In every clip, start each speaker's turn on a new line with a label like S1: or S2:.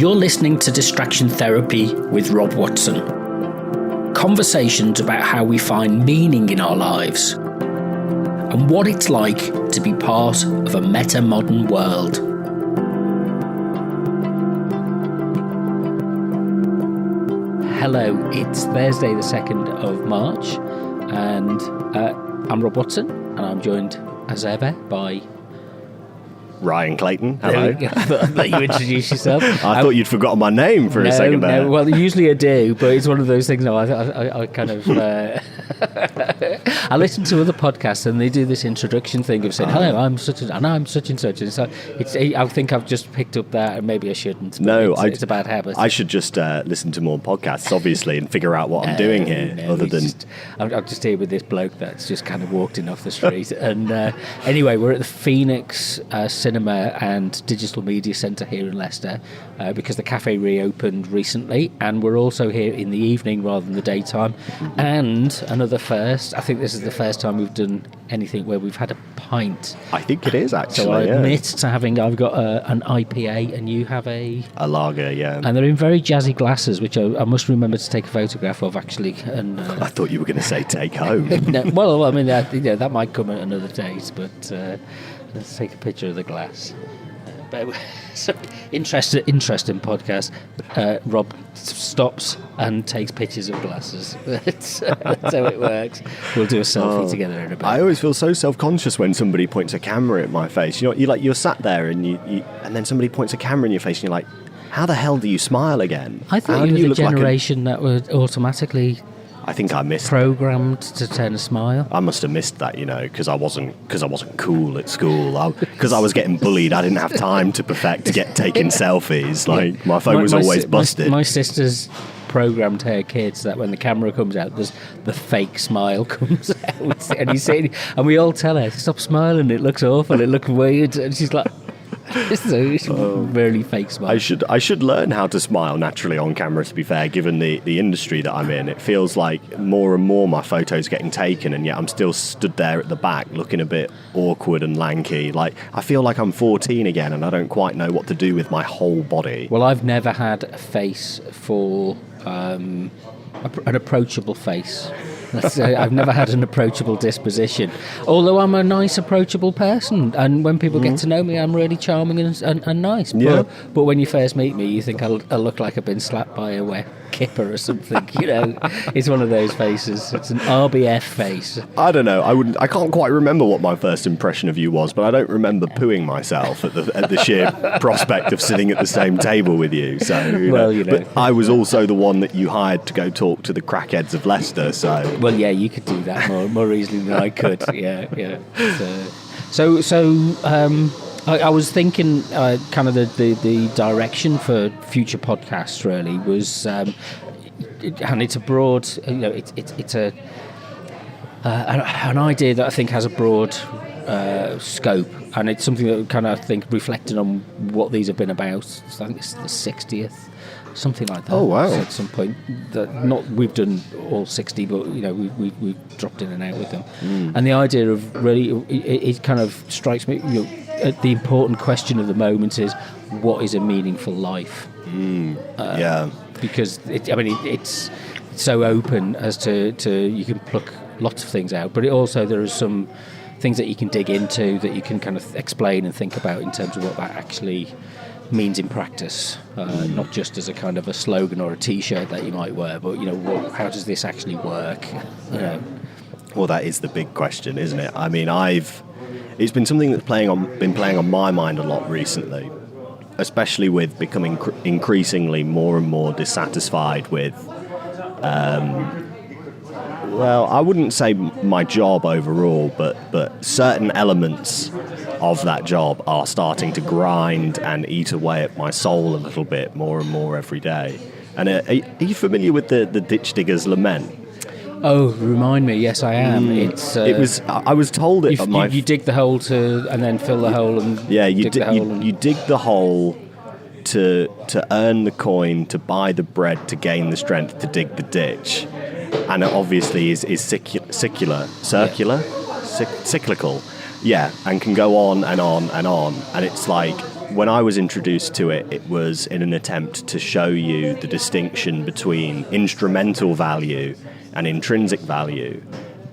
S1: You're listening to Distraction Therapy with Rob Watson. Conversations about how we find meaning in our lives and what it's like to be part of a meta-modern world. Hello, it's Thursday the 2nd of March and I'm Rob Watson and I'm joined as ever by
S2: Ryan Clayton, hello.
S1: Let you introduce yourself.
S2: I thought you'd forgotten my name for a second there.
S1: No, well, usually I do, but it's one of those things. I kind of I listen to other podcasts and they do this introduction thing of saying, "Hello, I'm such and I'm such and such." And so I think I've just picked up that, and maybe I shouldn't.
S2: No,
S1: it's a bad habit.
S2: I should just listen to more podcasts, obviously, and figure out what I'm doing here.
S1: I'm just here with this bloke that's just kind of walked in off the street. And anyway, we're at the Phoenix Cinema and Digital Media Centre here in Leicester because the cafe reopened recently, and we're also here in the evening rather than the daytime. And another first, I think this is the first time we've done anything where we've had a pint.
S2: I think it is, actually.
S1: So I admit to I've got an IPA and you have a
S2: lager, yeah.
S1: And they're in very jazzy glasses, which I must remember to take a photograph of, actually. And
S2: I thought you were going to say take home.
S1: No, well, I mean, that might come at another date, but let's take a picture of the glass. So, interesting podcast. Rob stops and takes pictures of glasses. That's how it works. We'll do a selfie together in a bit.
S2: I always feel so self-conscious when somebody points a camera at my face. You know, you're sat there and and then somebody points a camera in your face and you're like, how the hell do you smile again?
S1: I thought you were the generation that would automatically...
S2: I think I missed
S1: programmed to turn a smile.
S2: I must have missed that, because I wasn't cool at school. Because I was getting bullied, I didn't have time to perfect to get taking selfies. Like my phone was always busted.
S1: My sister's programmed her kids that when the camera comes out, the fake smile comes out, and we all tell her, stop smiling. It looks awful. It looks weird, and she's like. It's a really fake smile.
S2: I should learn how to smile naturally on camera, to be fair, given the industry that I'm in. It feels like more and more my photos getting taken, and yet I'm still stood there at the back looking a bit awkward and lanky. Like, I feel like I'm 14 again and I don't quite know what to do with my whole body.
S1: Well, I've never had a face for an approachable face. I've never had an approachable disposition, although I'm a nice, approachable person, and when people get to know me, I'm really charming and nice.
S2: Yeah.
S1: But when you first meet me, you think I look like I've been slapped by a wet kipper or something. It's one of those faces. It's an RBF face.
S2: I don't know. I can't quite remember what my first impression of you was, but I don't remember pooing myself at the sheer prospect of sitting at the same table with you. So, But I was also the one that you hired to go talk to the crackheads of Leicester. So.
S1: Well, yeah, you could do that more easily than I could. Yeah. I was thinking kind of the direction for future podcasts really was, and it's a broad, it's an idea that I think has a broad scope, and it's something that kind of, I think, reflecting on what these have been about. I think it's the 60th. Something like that.
S2: Oh wow!
S1: At some point, we've done all 60, but we've dropped in and out with them. And the idea of really, it kind of strikes me. The important question of the moment is, what is a meaningful life?
S2: Yeah.
S1: Because it's so open as to you can pluck lots of things out, but there are some things that you can dig into that you can kind of explain and think about in terms of what that actually means in practice, not just as a kind of a slogan or a T-shirt that you might wear, but how does this actually work?
S2: Well, that is the big question, isn't it? I mean, it's been something that's been playing on my mind a lot recently, especially with becoming increasingly more and more dissatisfied with. Well, I wouldn't say my job overall, but certain elements of that job are starting to grind and eat away at my soul a little bit more and more every day. And are you familiar with the Ditch Digger's Lament?
S1: Oh, remind me. Yes, I am.
S2: I was told it.
S1: You dig the hole and then fill the hole and
S2: you dig the hole to earn the coin, to buy the bread, to gain the strength to dig the ditch, and it obviously is cyclical, and can go on and on and on. And it's like when I was introduced to it, it was in an attempt to show you the distinction between instrumental value and intrinsic value,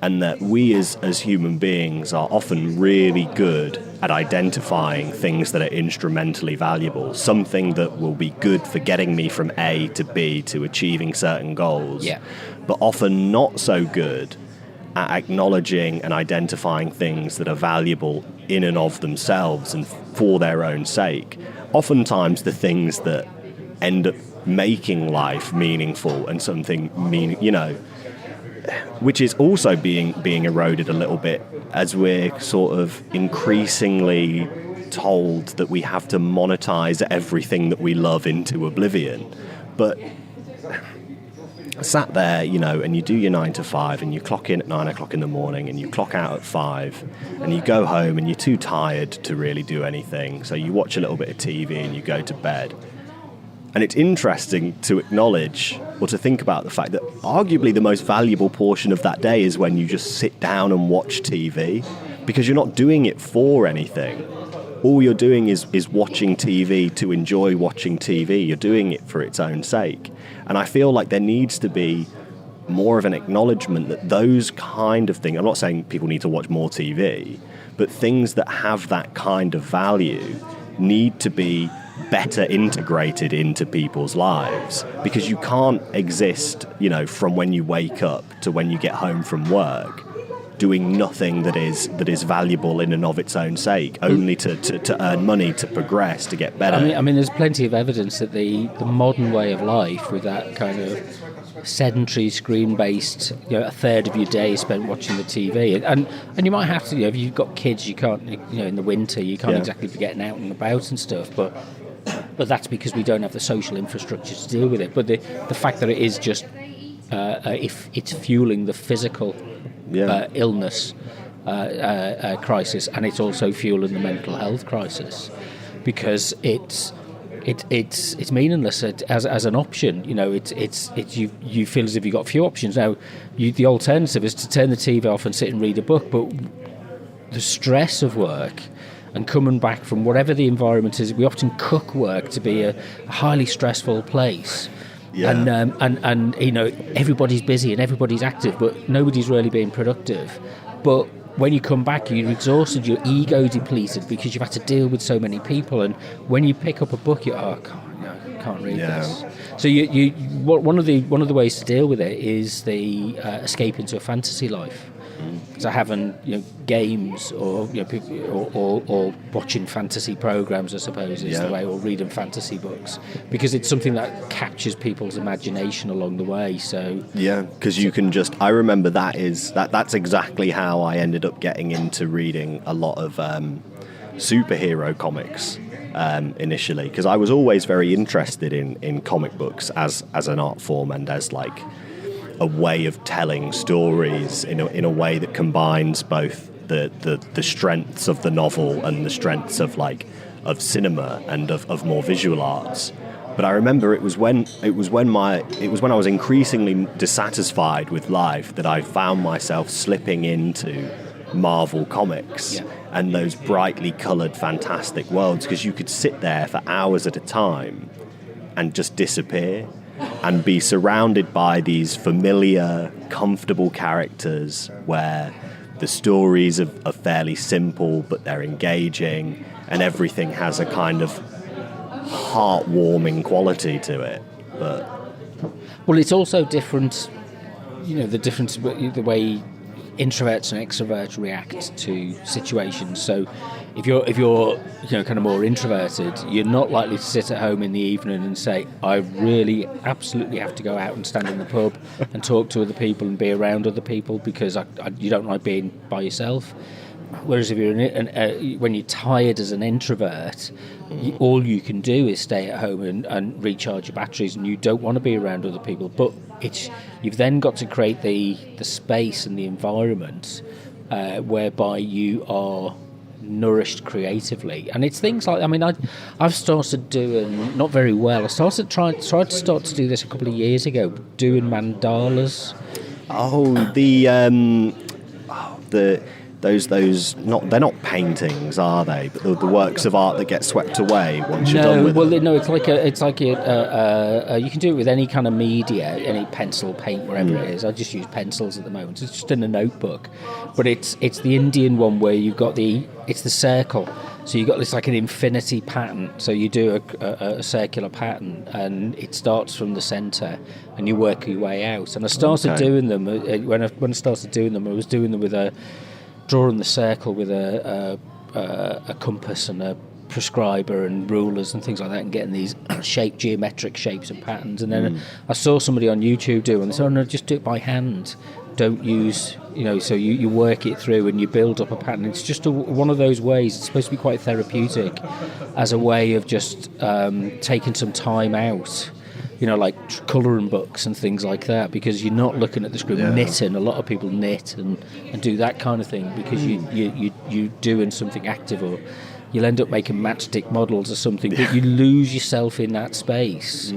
S2: and that we as human beings are often really good at identifying things that are instrumentally valuable, something that will be good for getting me from A to B to achieving certain goals, but often not so good at acknowledging and identifying things that are valuable in and of themselves and for their own sake. Oftentimes the things that end up making life meaningful and something which is also being eroded a little bit as we're sort of increasingly told that we have to monetize everything that we love into oblivion. But sat there, and you do your 9 to 5 and you clock in at 9 o'clock in the morning and you clock out at 5 and you go home and you're too tired to really do anything. So you watch a little bit of TV and you go to bed. And it's interesting to acknowledge or to think about the fact that arguably the most valuable portion of that day is when you just sit down and watch TV, because you're not doing it for anything. All you're doing is watching TV to enjoy watching TV. You're doing it for its own sake. And I feel like there needs to be more of an acknowledgement that those kind of things, I'm not saying people need to watch more TV, but things that have that kind of value need to be better integrated into people's lives, because you can't exist, from when you wake up to when you get home from work, doing nothing that is valuable in and of its own sake, only to earn money, to progress, to get better.
S1: I mean, there's plenty of evidence that the modern way of life, with that kind of sedentary, screen-based, a third of your day is spent watching the TV, and you might have to, if you've got kids, you can't, in the winter, you can't exactly be getting out and about and stuff, but that's because we don't have the social infrastructure to deal with it. But the fact that it is just, if it's fueling the physical illness crisis, and it's also fueling the mental health crisis, because it's meaningless as an option. You feel as if you've got a few options now. The alternative is to turn the TV off and sit and read a book, but the stress of work and coming back from whatever the environment is, we often cook work to be a highly stressful place. And everybody's busy and everybody's active, but nobody's really being productive. But when you come back, you're exhausted, your ego depleted because you've had to deal with so many people. And when you pick up a book, you're I can't read this. So one of the ways to deal with it is the escape into a fantasy life. So having games or or watching fantasy programs, I suppose, is the way, or reading fantasy books, because it's something that captures people's imagination along the way. So
S2: because you can just. I remember that's exactly how I ended up getting into reading a lot of superhero comics initially, because I was always very interested in comic books as an art form and as like a way of telling stories in a way that combines both the strengths of the novel and the strengths of cinema and of more visual arts. But I remember it was when I was increasingly dissatisfied with life that I found myself slipping into Marvel Comics and those brightly coloured fantastic worlds, because you could sit there for hours at a time and just disappear and be surrounded by these familiar, comfortable characters where the stories are fairly simple, but they're engaging, and everything has a kind of heartwarming quality to it.
S1: Well, it's also different, the difference, the way introverts and extroverts react to situations. So if you're kind of more introverted, you're not likely to sit at home in the evening and say, I really absolutely have to go out and stand in the pub and talk to other people and be around other people, because you don't like being by yourself. Whereas if when you're tired as an introvert, all you can do is stay at home and recharge your batteries, and you don't want to be around other people. But you've then got to create the space and the environment whereby you are nourished creatively. And it's things like, I've started doing, not very well, I tried to do this a couple of years ago, doing mandalas.
S2: those not they're not paintings, are they? But the works of art that get swept away once you're done with them.
S1: No, it's like you can do it with any kind of media, any pencil, paint, wherever it is. I just use pencils at the moment. It's just in a notebook, but it's the Indian one where you've got it's the circle. So you've got this like an infinity pattern. So you do a circular pattern, and it starts from the centre, and you work your way out. And I started doing them when I started doing them. I was doing them with drawing the circle with a compass and a prescriber and rulers and things like that, and getting these geometric shapes and patterns. And then I saw somebody on YouTube do it, and they said, "Oh no, just do it by hand. Don't use, so you work it through and you build up a pattern." It's just one of those ways. It's supposed to be quite therapeutic as a way of just taking some time out, like colouring books and things like that, because you're not looking at the screen. Knitting, a lot of people knit and do that kind of thing because you're doing something active, or you'll end up making matchstick models or something, but you lose yourself in that space,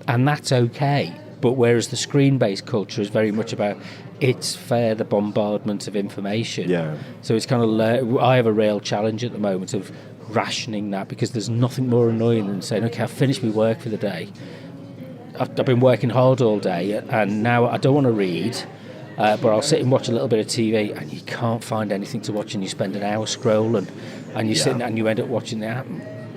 S1: and that's okay. But whereas the screen-based culture is very much about it's the bombardment of information. Yeah. So it's kind of I have a real challenge at the moment of rationing that, because there's nothing more annoying than saying, okay, I've finished my work for the day. I've been working hard all day, and now I don't want to read, but I'll sit and watch a little bit of TV, and you can't find anything to watch, and you spend an hour scrolling, and you sit and you end up watching the app.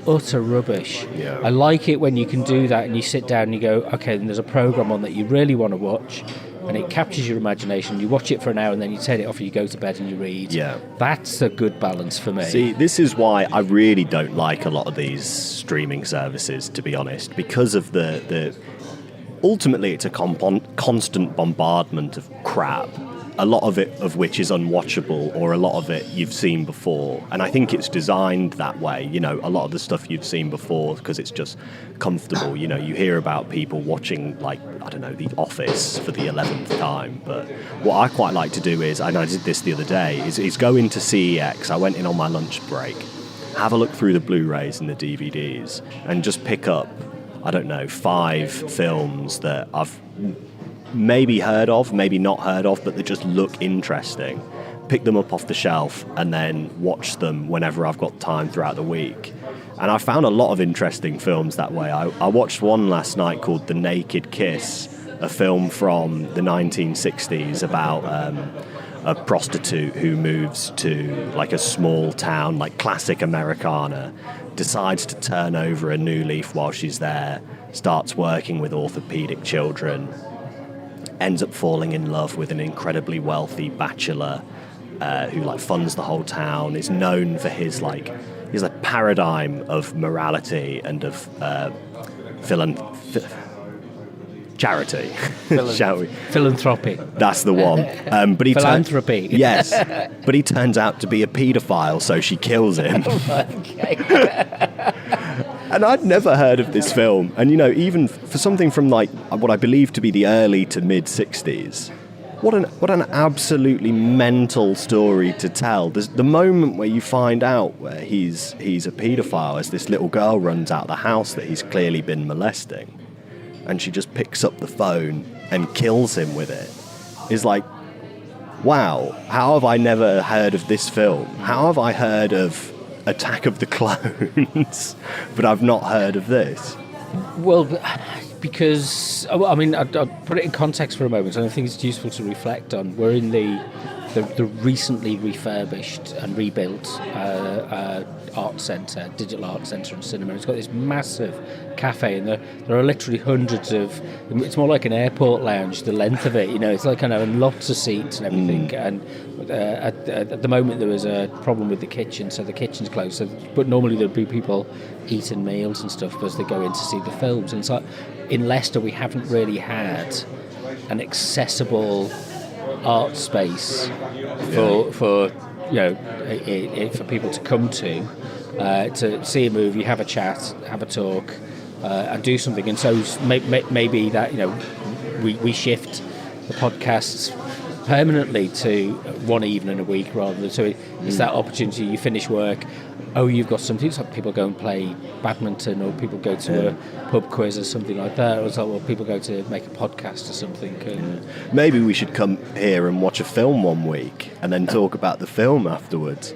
S1: Utter rubbish. Yeah. I like it when you can do that and you sit down and you go, okay, then there's a programme on that you really want to watch, and it captures your imagination. You watch it for an hour and then you turn it off and you go to bed and you read. Yeah. That's a good balance for me.
S2: See, this is why I really don't like a lot of these streaming services, to be honest, because of the ultimately it's a constant bombardment of crap. A lot of it of which is unwatchable, or a lot of it you've seen before. And I think it's designed that way. A lot of the stuff you've seen before because it's just comfortable. You hear about people watching, like, I don't know, The Office for the 11th time. But what I quite like to do is, and I did this the other day, is go into CEX. I went in on my lunch break, have a look through the Blu-rays and the DVDs, and just pick up, I don't know, 5 films that I've maybe heard of, maybe not heard of, but they just look interesting. Pick them up off the shelf and then watch them whenever I've got time throughout the week. And I found a lot of interesting films that way. I watched one last night called The Naked Kiss, a film from the 1960s about a prostitute who moves to like a small town, like classic Americana, decides to turn over a new leaf while she's there, starts working with orthopedic children, ends up falling in love with an incredibly wealthy bachelor who like funds the whole town, is known for his paradigm of morality and of charity, shall we?
S1: Philanthropy.
S2: That's the one. But he
S1: philanthropy.
S2: Yes, but he turns out to be a paedophile, so she kills him. And I'd never heard of this film. And, even for something from, like, what I believe to be the early to mid-60s, what an absolutely mental story to tell. There's the moment where you find out where he's a paedophile as this little girl runs out of the house that he's clearly been molesting. And she just picks up the phone and kills him with it. Is like, wow, how have I never heard of this film? How have I heard of Attack of the Clones, but I've not heard of this?
S1: Well, because, I mean, I'll put it in context for a moment, and I think it's useful to reflect on. We're in the recently refurbished and rebuilt art centre, digital art centre and cinema. It's got this massive cafe, and there are literally hundreds of, it's more like an airport lounge, the length of it, it's like kind of lots of seats and everything. And at the moment there was a problem with the kitchen, so the kitchen's closed, but normally there'd be people eating meals and stuff as they go in to see the films. And so in Leicester we haven't really had an accessible art space for people to come to see a movie, have a chat, have a talk, and do something. And so maybe that we shift the podcasts permanently to one evening a week rather than, so it's that opportunity. You finish work, you've got something. It's like people go and play badminton, or people go to a pub quiz or something like that, or it's like, well, people go to make a podcast or something.
S2: Maybe we should come here and watch a film one week and then talk about the film afterwards.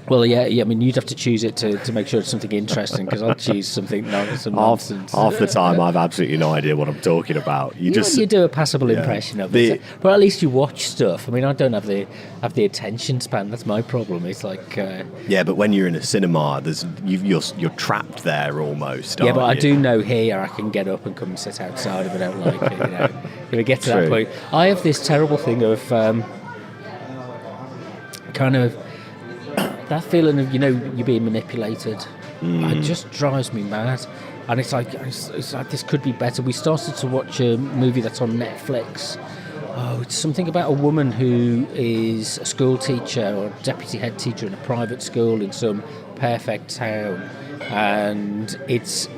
S1: Well, yeah. I mean, you'd have to choose it to make sure it's something interesting, because I'll choose something nonsense.
S2: Half the time, I've absolutely no idea what I'm talking about. You
S1: do a passable impression of it, but at least you watch stuff. I mean, I don't have the attention span. That's my problem. It's like
S2: but when you're in a cinema, you're trapped there almost.
S1: Yeah, but I do know here I can get up and come and sit outside if I don't like it. If I get to that point, I have this terrible thing of kind of. That feeling of, you're being manipulated, it just drives me mad. And it's like this could be better. We started to watch a movie that's on Netflix. It's something about a woman who is a school teacher or deputy head teacher in a private school in some perfect town, and it's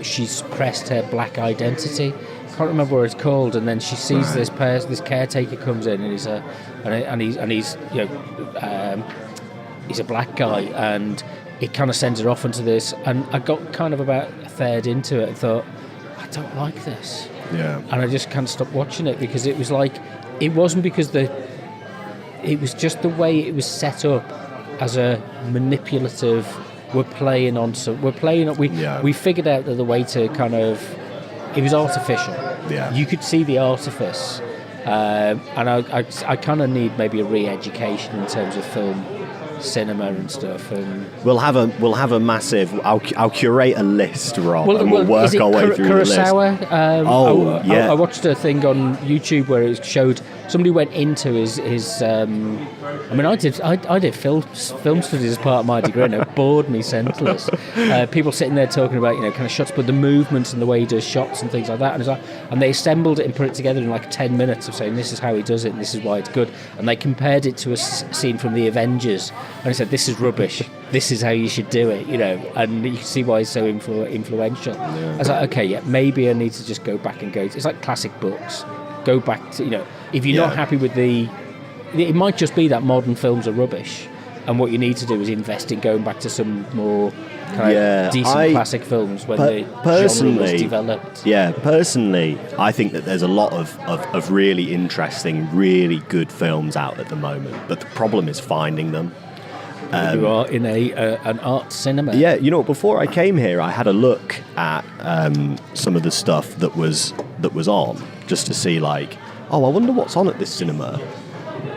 S1: she's suppressed her black identity. Can't remember what it's called, and then she sees this caretaker comes in, and he's a black guy, and it kind of sends her off into this. And I got kind of about a third into it and thought, I don't like this.
S2: Yeah.
S1: And I just can't stop watching it, because it was like, it wasn't because it was just the way it was set up as a manipulative. We figured out that the way to kind of, it was artificial.
S2: Yeah.
S1: You could see the artifice, and I kind of need maybe a re-education in terms of film cinema and stuff. And
S2: we'll have a massive. I'll curate a list, Rob, and we'll work our way through
S1: Kurosawa?
S2: the list.
S1: I watched a thing on YouTube where it showed somebody went into his. I mean, I did film studies as part of my degree, and it bored me senseless. People sitting there talking about kind of shots, but the movements and the way he does shots and things like that, and they assembled it and put it together in like 10 minutes of saying this is how he does it and this is why it's good, and they compared it to a scene from the Avengers, and he said this is rubbish, this is how you should do it, and you can see why he's so influential. I was like, okay, maybe I need to just go back and it's like classic books. Go back to, if you're not happy with it might just be that modern films are rubbish, and what you need to do is invest in going back to some more kind of decent classic films when the genre was developed.
S2: Yeah, personally, I think that there's a lot of really interesting, really good films out at the moment, but the problem is finding them.
S1: You are in an art cinema.
S2: Yeah, before I came here, I had a look at some of the stuff that was on, just to see I wonder what's on at this cinema.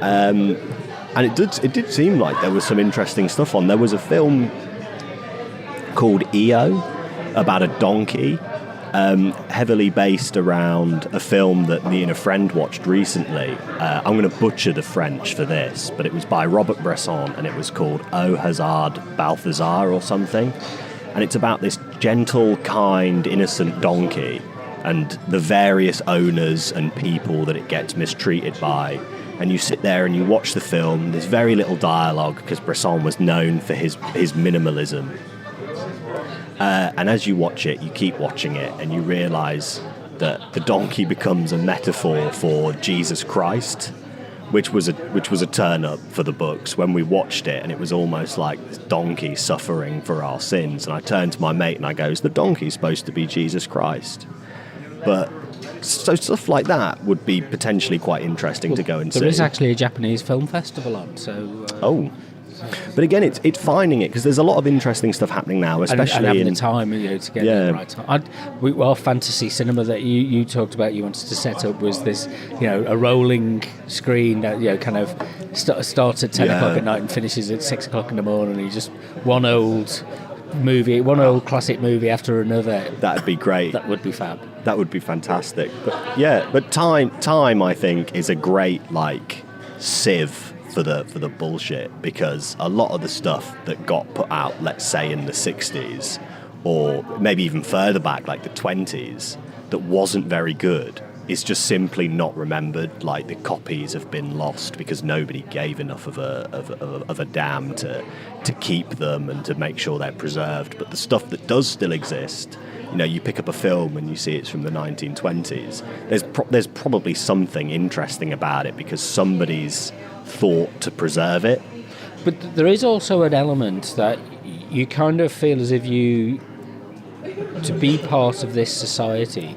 S2: And it did seem like there was some interesting stuff on. There was a film called EO about a donkey, heavily based around a film that me and a friend watched recently. I'm going to butcher the French for this, but it was by Robert Bresson, and it was called Au Hazard Balthazar or something. And it's about this gentle, kind, innocent donkey and the various owners and people that it gets mistreated by. And you sit there and you watch the film. There's very little dialogue because Bresson was known for his minimalism. And as you watch it, you keep watching it, and you realise that the donkey becomes a metaphor for Jesus Christ, which was a turn up for the books when we watched it, and it was almost like this donkey suffering for our sins. And I turned to my mate and I go, "Is the donkey supposed to be Jesus Christ?" But so stuff like that would be potentially quite interesting to go and see.
S1: There is actually a Japanese film festival on, so.
S2: But again, it's finding it, because there's a lot of interesting stuff happening now, especially
S1: and having the time to get the right time. Our fantasy cinema that you talked about, you wanted to set up, was this, a rolling screen that kind of starts at 10 o'clock at night and finishes at 6 o'clock in the morning. You just one old classic movie after another.
S2: That'd be great.
S1: That would be fab.
S2: That would be fantastic. But time I think is a great sieve for the bullshit, because a lot of the stuff that got put out, let's say in the 60s or maybe even further back, like the 20s, that wasn't very good, is just simply not remembered. Like the copies have been lost because nobody gave enough of a damn to keep them and to make sure they're preserved. But the stuff that does still exist, you know, you pick up a film and you see it's from the 1920s. There's probably something interesting about it because somebody's thought to preserve it.
S1: But there is also an element that you kind of feel as if you, to be part of this society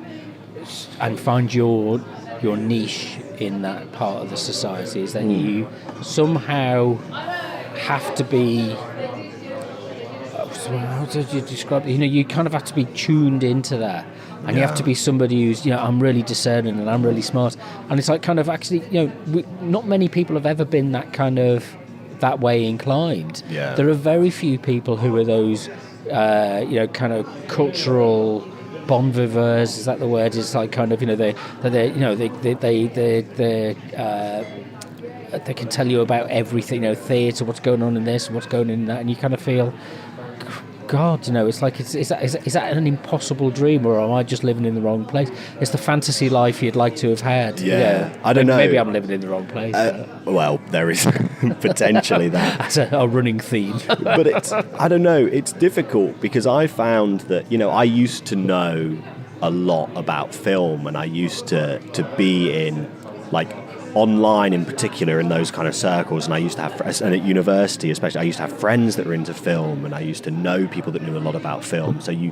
S1: and find your niche in that part of the society, is that you somehow have to be, how did you describe it? You know, you kind of have to be tuned into that. And you have to be somebody who's, you know, I'm really discerning and I'm really smart. And it's like kind of actually, you know, not many people have ever been that way inclined.
S2: Yeah.
S1: There are very few people who are those, you know, kind of cultural bon viveurs. Is that the word? It's like kind of, you know, they can tell you about everything, you know, theatre, what's going on in this, what's going on in that, and you kind of feel, God, you know, it's like, is that an impossible dream, or am I just living in the wrong place? It's the fantasy life you'd like to have had.
S2: Yeah, I don't know.
S1: Maybe I'm living in the wrong place.
S2: Well, there is potentially that.
S1: That's a running theme.
S2: But I don't know, it's difficult because I found that, you know, I used to know a lot about film, and I used to be in, like, online in particular in those kind of circles, and I used to have, and at university especially, I used to have friends that were into film, and I used to know people that knew a lot about film. So you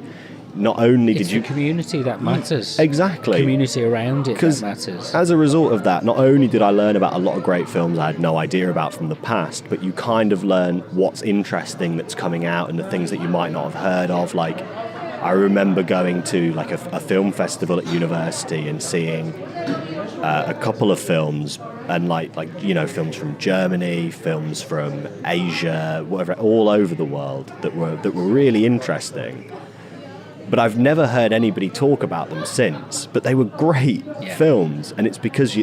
S2: not only
S1: it's
S2: did you
S1: the community that matters.
S2: Exactly.
S1: Community around it that matters.
S2: As a result of that, not only did I learn about a lot of great films I had no idea about from the past, but you kind of learn what's interesting that's coming out and the things that you might not have heard of. Like, I remember going to like a film festival at university and seeing a couple of films, and like you know, films from Germany, films from Asia, whatever, all over the world that were really interesting. But I've never heard anybody talk about them since. But they were great films, and it's because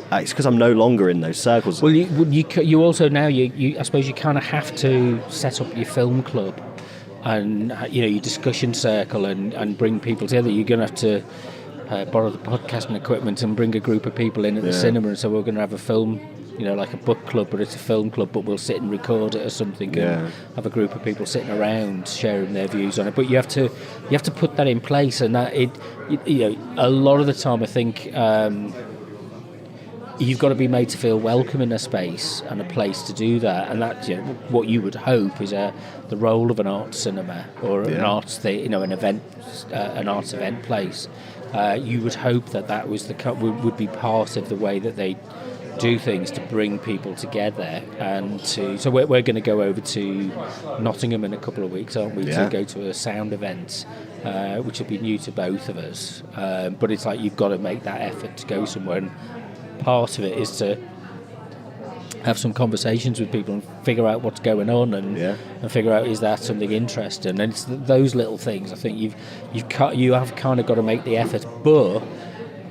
S2: I'm no longer in those circles.
S1: Well, you also now you I suppose you kind of have to set up your film club, and you know, your discussion circle, and bring people together. You're going to have to borrow the podcasting equipment and bring a group of people in at the cinema, and so we're going to have a film, you know, like a book club, but it's a film club, but we'll sit and record it or something, and have a group of people sitting around sharing their views on it. But you have to put that in place, and that you know, a lot of the time I think you've got to be made to feel welcome in a space and a place to do that, and that, you know, what you would hope is the role of an art cinema or an arts, you know, an arts event place. You would hope that was would be part of the way that they do things, to bring people together, and so we're going to go over to Nottingham in a couple of weeks, aren't we, to go to a sound event, which will be new to both of us, but it's like you've got to make that effort to go somewhere, and part of it is to have some conversations with people and figure out what's going on, and figure out, is that something interesting, and it's those little things. I think you have kind of got to make the effort, but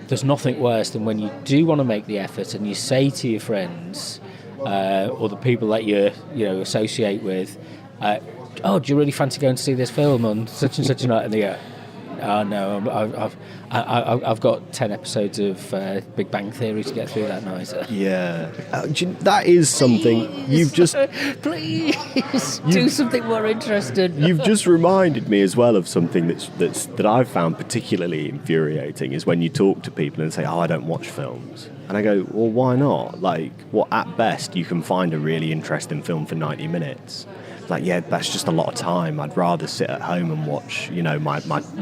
S1: there's nothing worse than when you do want to make the effort and you say to your friends or the people that you associate with, oh, do you really fancy going to see this film on such and such a night? And they go, oh no, I've got 10 episodes of Big Bang Theory to get through that night.
S2: Yeah, that is something you've just...
S1: Please do something more interesting.
S2: You've just reminded me as well of something that I've found particularly infuriating, is when you talk to people and say, oh, I don't watch films. And I go, well, why not? Like, well, at best, you can find a really interesting film for 90 minutes. Like, yeah, that's just a lot of time. I'd rather sit at home and watch, you know, my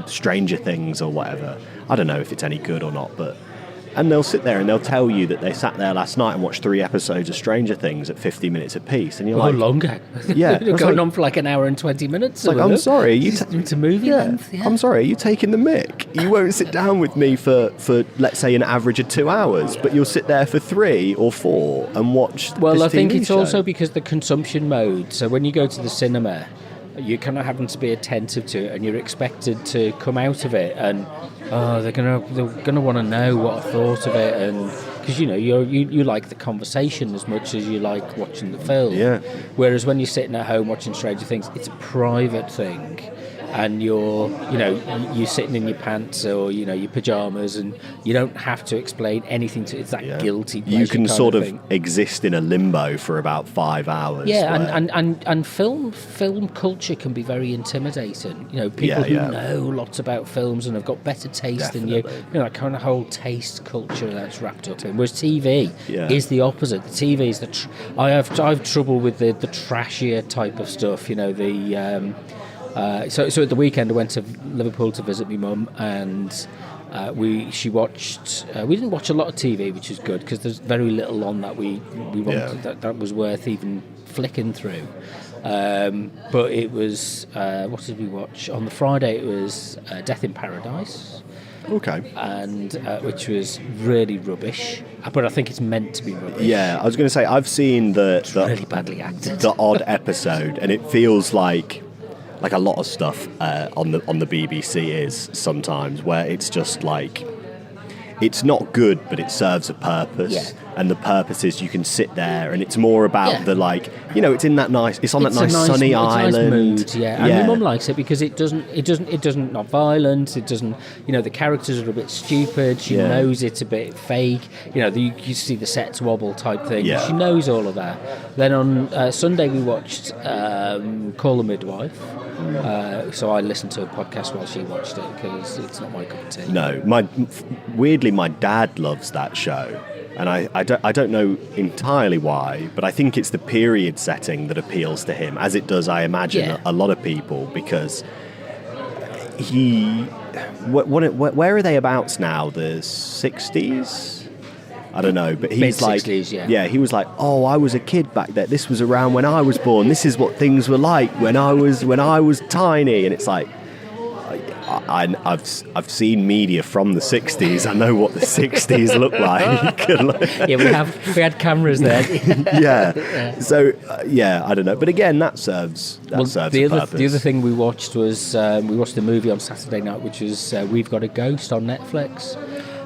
S2: Stranger Things or whatever. I don't know if it's any good or not, but... And they'll sit there and they'll tell you that they sat there last night and watched 3 episodes of Stranger Things at 50 minutes apiece, and you're like...
S1: longer.
S2: Yeah.
S1: Going on for like an hour and 20 minutes.
S2: Like, I'm sorry,
S1: it's a movie length.
S2: Yeah. I'm sorry, are you taking the mick? You won't sit down with me for let's say an average of 2 hours, but you'll sit there for 3 or 4 and watch.
S1: Well, I think
S2: TV
S1: it's
S2: show.
S1: Also because the consumption mode. So when you go to the cinema, you're kind of having to be attentive to it, and you're expected to come out of it and they're gonna want to know what I thought of it, and because you know you like the conversation as much as you like watching the film.
S2: Yeah.
S1: Whereas when you're sitting at home watching Stranger Things, it's a private thing, and you're sitting in your pants or your pajamas, and you don't have to explain anything to. It's that guilty pleasure.
S2: You can
S1: kind
S2: sort of
S1: thing.
S2: exist in a limbo for about 5 hours.
S1: Yeah,
S2: where-
S1: and film culture can be very intimidating. People who know lots about films and have got better taste than you.
S2: Definitely.
S1: That kind of whole taste culture that's wrapped up in. Whereas TV
S2: Yeah.
S1: is the opposite. The TV is I have trouble with the trashier type of stuff. So at the weekend I went to Liverpool to visit my mum, and she watched. We didn't watch a lot of TV, which is good because there's very little on that we wanted that was worth even flicking through. But it was what did we watch on the Friday? It was Death in Paradise.
S2: Okay.
S1: And which was really rubbish, but I think it's meant to be rubbish.
S2: Yeah, I was going to say I've seen the
S1: Really badly acted.
S2: the odd episode, and it feels like a lot of stuff on the BBC is sometimes, where it's just like it's not good, but it serves a purpose.
S1: Yeah.
S2: And the purpose is you can sit there, and it's more about the it's in that nice, it's on that nice sunny island.
S1: Nice mood, yeah. And my mum likes it because it doesn't not violent. It doesn't, the characters are a bit stupid. She knows it's a bit fake. You see the sets wobble type thing.
S2: Yeah.
S1: She knows all of that. Then on Sunday we watched Call the Midwife. So I listened to a podcast while she watched it because it's not my cup of tea.
S2: No, weirdly, my dad loves that show. And I don't know entirely why, but I think it's the period setting that appeals to him, as it does, I imagine, a lot of people, because where are they about now? The 60s? I don't know, but he's like, he was like, oh, I was a kid back then. This was around when I was born. This is what things were like when I was tiny, and it's like. I've seen media from the 60s. I know what the 60s look like.
S1: we had cameras there.
S2: Yeah. So I don't know. But again, that serves a purpose.
S1: The other thing we watched was we watched the movie on Saturday night, which was We've Got a Ghost on Netflix.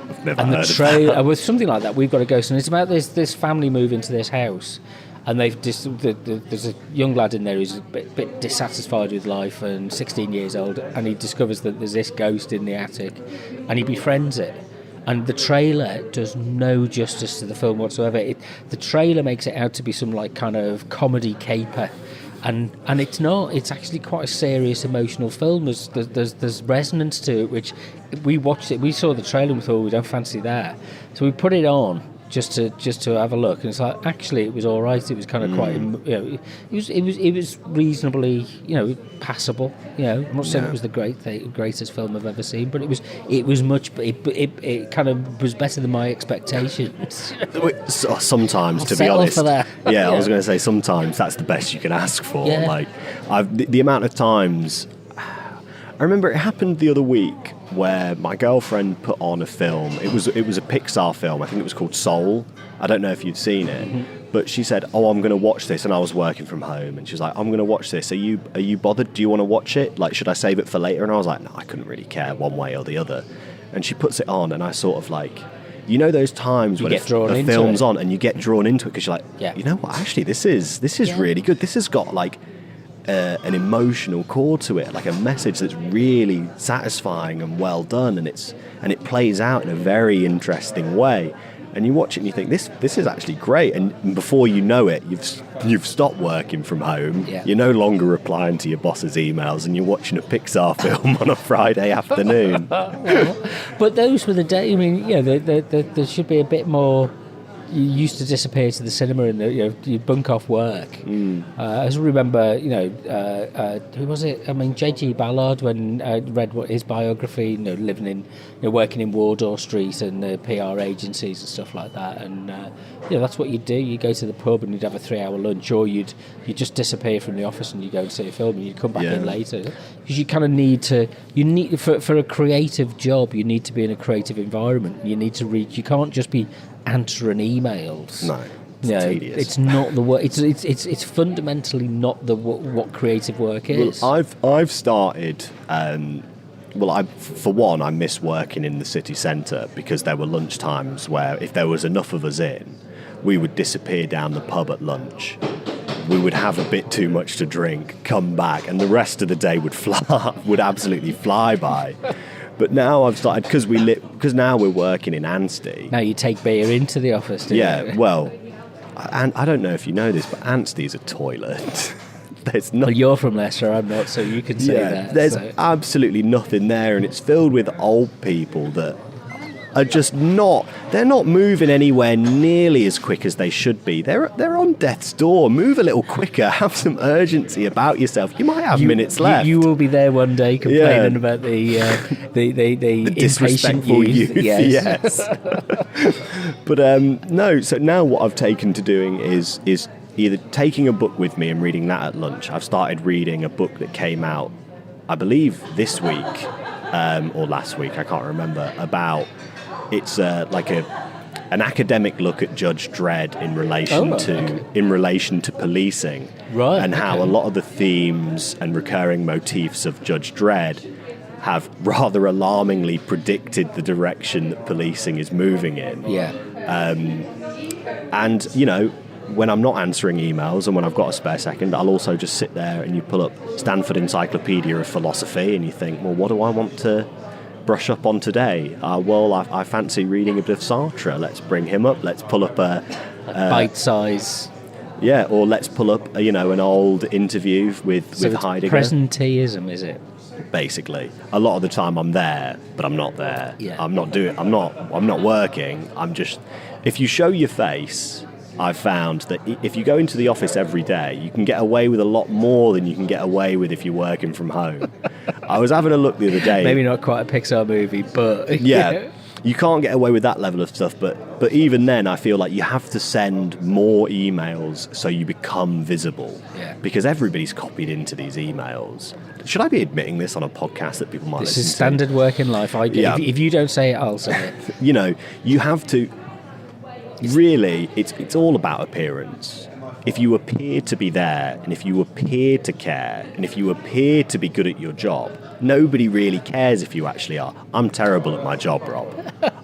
S2: I've never
S1: and
S2: heard
S1: the trailer was something like that. We've got a ghost, and it's about this family move into this house. And there's a young lad in there who's a bit dissatisfied with life and 16 years old, and he discovers that there's this ghost in the attic, and he befriends it. And the trailer does no justice to the film whatsoever. The trailer makes it out to be some kind of comedy caper, and it's not. It's actually quite a serious, emotional film. There's resonance to it, which we watched it. We saw the trailer and we thought we don't fancy that, so we put it on. Just to have a look, and it's like actually it was all right. It was kind of quite, it was reasonably, passable. I'm not saying it was the greatest film I've ever seen, but it was much. It kind of was better than my expectations.
S2: Sometimes, to be honest, for that. I was going to say sometimes that's the best you can ask for.
S1: Yeah.
S2: Like the amount of times. I remember it happened the other week where my girlfriend put on a film. It was a Pixar film. I think it was called Soul. I don't know if you'd seen it, but she said, "Oh, I'm going to watch this," and I was working from home, and she was like, "I'm going to watch this. Are you bothered? Do you want to watch it? Like, should I save it for later?" And I was like, "No, I couldn't really care one way or the other." And she puts it on, and I sort of like. Those times when a film's on and you get drawn into it because you're like, you know what? Actually, this is really good. This has got like. An emotional core to it, like a message that's really satisfying and well done, and it plays out in a very interesting way. And you watch it and you think this is actually great. And before you know it, you've stopped working from home. Yeah. You're no longer replying to your boss's emails, and you're watching a Pixar film on a Friday afternoon.
S1: But those were the days. I mean, there should be a bit more. You used to disappear to the cinema and you bunk off work. I just remember, who was it? I mean, J.G. Ballard, when I read his biography, living in, working in Wardour Street and the PR agencies and stuff like that. And, that's what you'd do. You go to the pub and you'd have a 3-hour lunch, or you'd just disappear from the office and you go and see a film and you'd come back in later. Because you kind of need for a creative job, you need to be in a creative environment. You need to read. You can't just be answering emails.
S2: No, it's tedious.
S1: It's not the work. It's fundamentally not what creative work is.
S2: Well, I've started. For one, I miss working in the city centre because there were lunch times where if there was enough of us in, we would disappear down the pub at lunch. we would have a bit too much to drink, come back, and the rest of the day would absolutely fly by. But now I've started, because now we're working in Anstey.
S1: Now you take beer into the office, do you?
S2: Well, and I don't know if you know this, but Anstey's a toilet. There's
S1: Well, you're from Leicester, I'm not, so you can say that.
S2: There's absolutely nothing there, and it's filled with old people that are just they're not moving anywhere nearly as quick as they should be. They're on death's door. Move a little quicker, have some urgency about yourself. You might have minutes left.
S1: You will be there one day complaining about the
S2: disrespectful
S1: youth.
S2: Yes. But no, so now what I've taken to doing is either taking a book with me and reading that at lunch. I've started reading a book that came out, I believe, this week or last week, I can't remember, about... It's like an academic look at Judge Dredd in relation to policing,
S1: right?
S2: And how a lot of the themes and recurring motifs of Judge Dredd have rather alarmingly predicted the direction that policing is moving in.
S1: Yeah.
S2: And when I'm not answering emails and when I've got a spare second, I'll also just sit there and you pull up Stanford Encyclopedia of Philosophy and you think, well, what do I want to brush up on today? I fancy reading a bit of Sartre. Let's bring him up. Let's pull up a
S1: bite size.
S2: Yeah, or let's pull up an old interview with Heidegger.
S1: Presenteeism, is it?
S2: Basically, a lot of the time I'm there, but I'm not there.
S1: Yeah.
S2: I'm not working. I'm just. If you show your face, I've found that if you go into the office every day, you can get away with a lot more than you can get away with if you're working from home. I was having a look the other day.
S1: Maybe not quite a Pixar movie, but...
S2: Yeah, you can't get away with that level of stuff, but even then I feel like you have to send more emails so you become visible.
S1: Yeah.
S2: Because everybody's copied into these emails. Should I be admitting this on a podcast that people might listen to?
S1: This is standard work in life. If you don't say it, I'll say it.
S2: You have to... Really, it's all about appearance. If you appear to be there, and if you appear to care, and if you appear to be good at your job, nobody really cares if you actually are. I'm terrible at my job, Rob.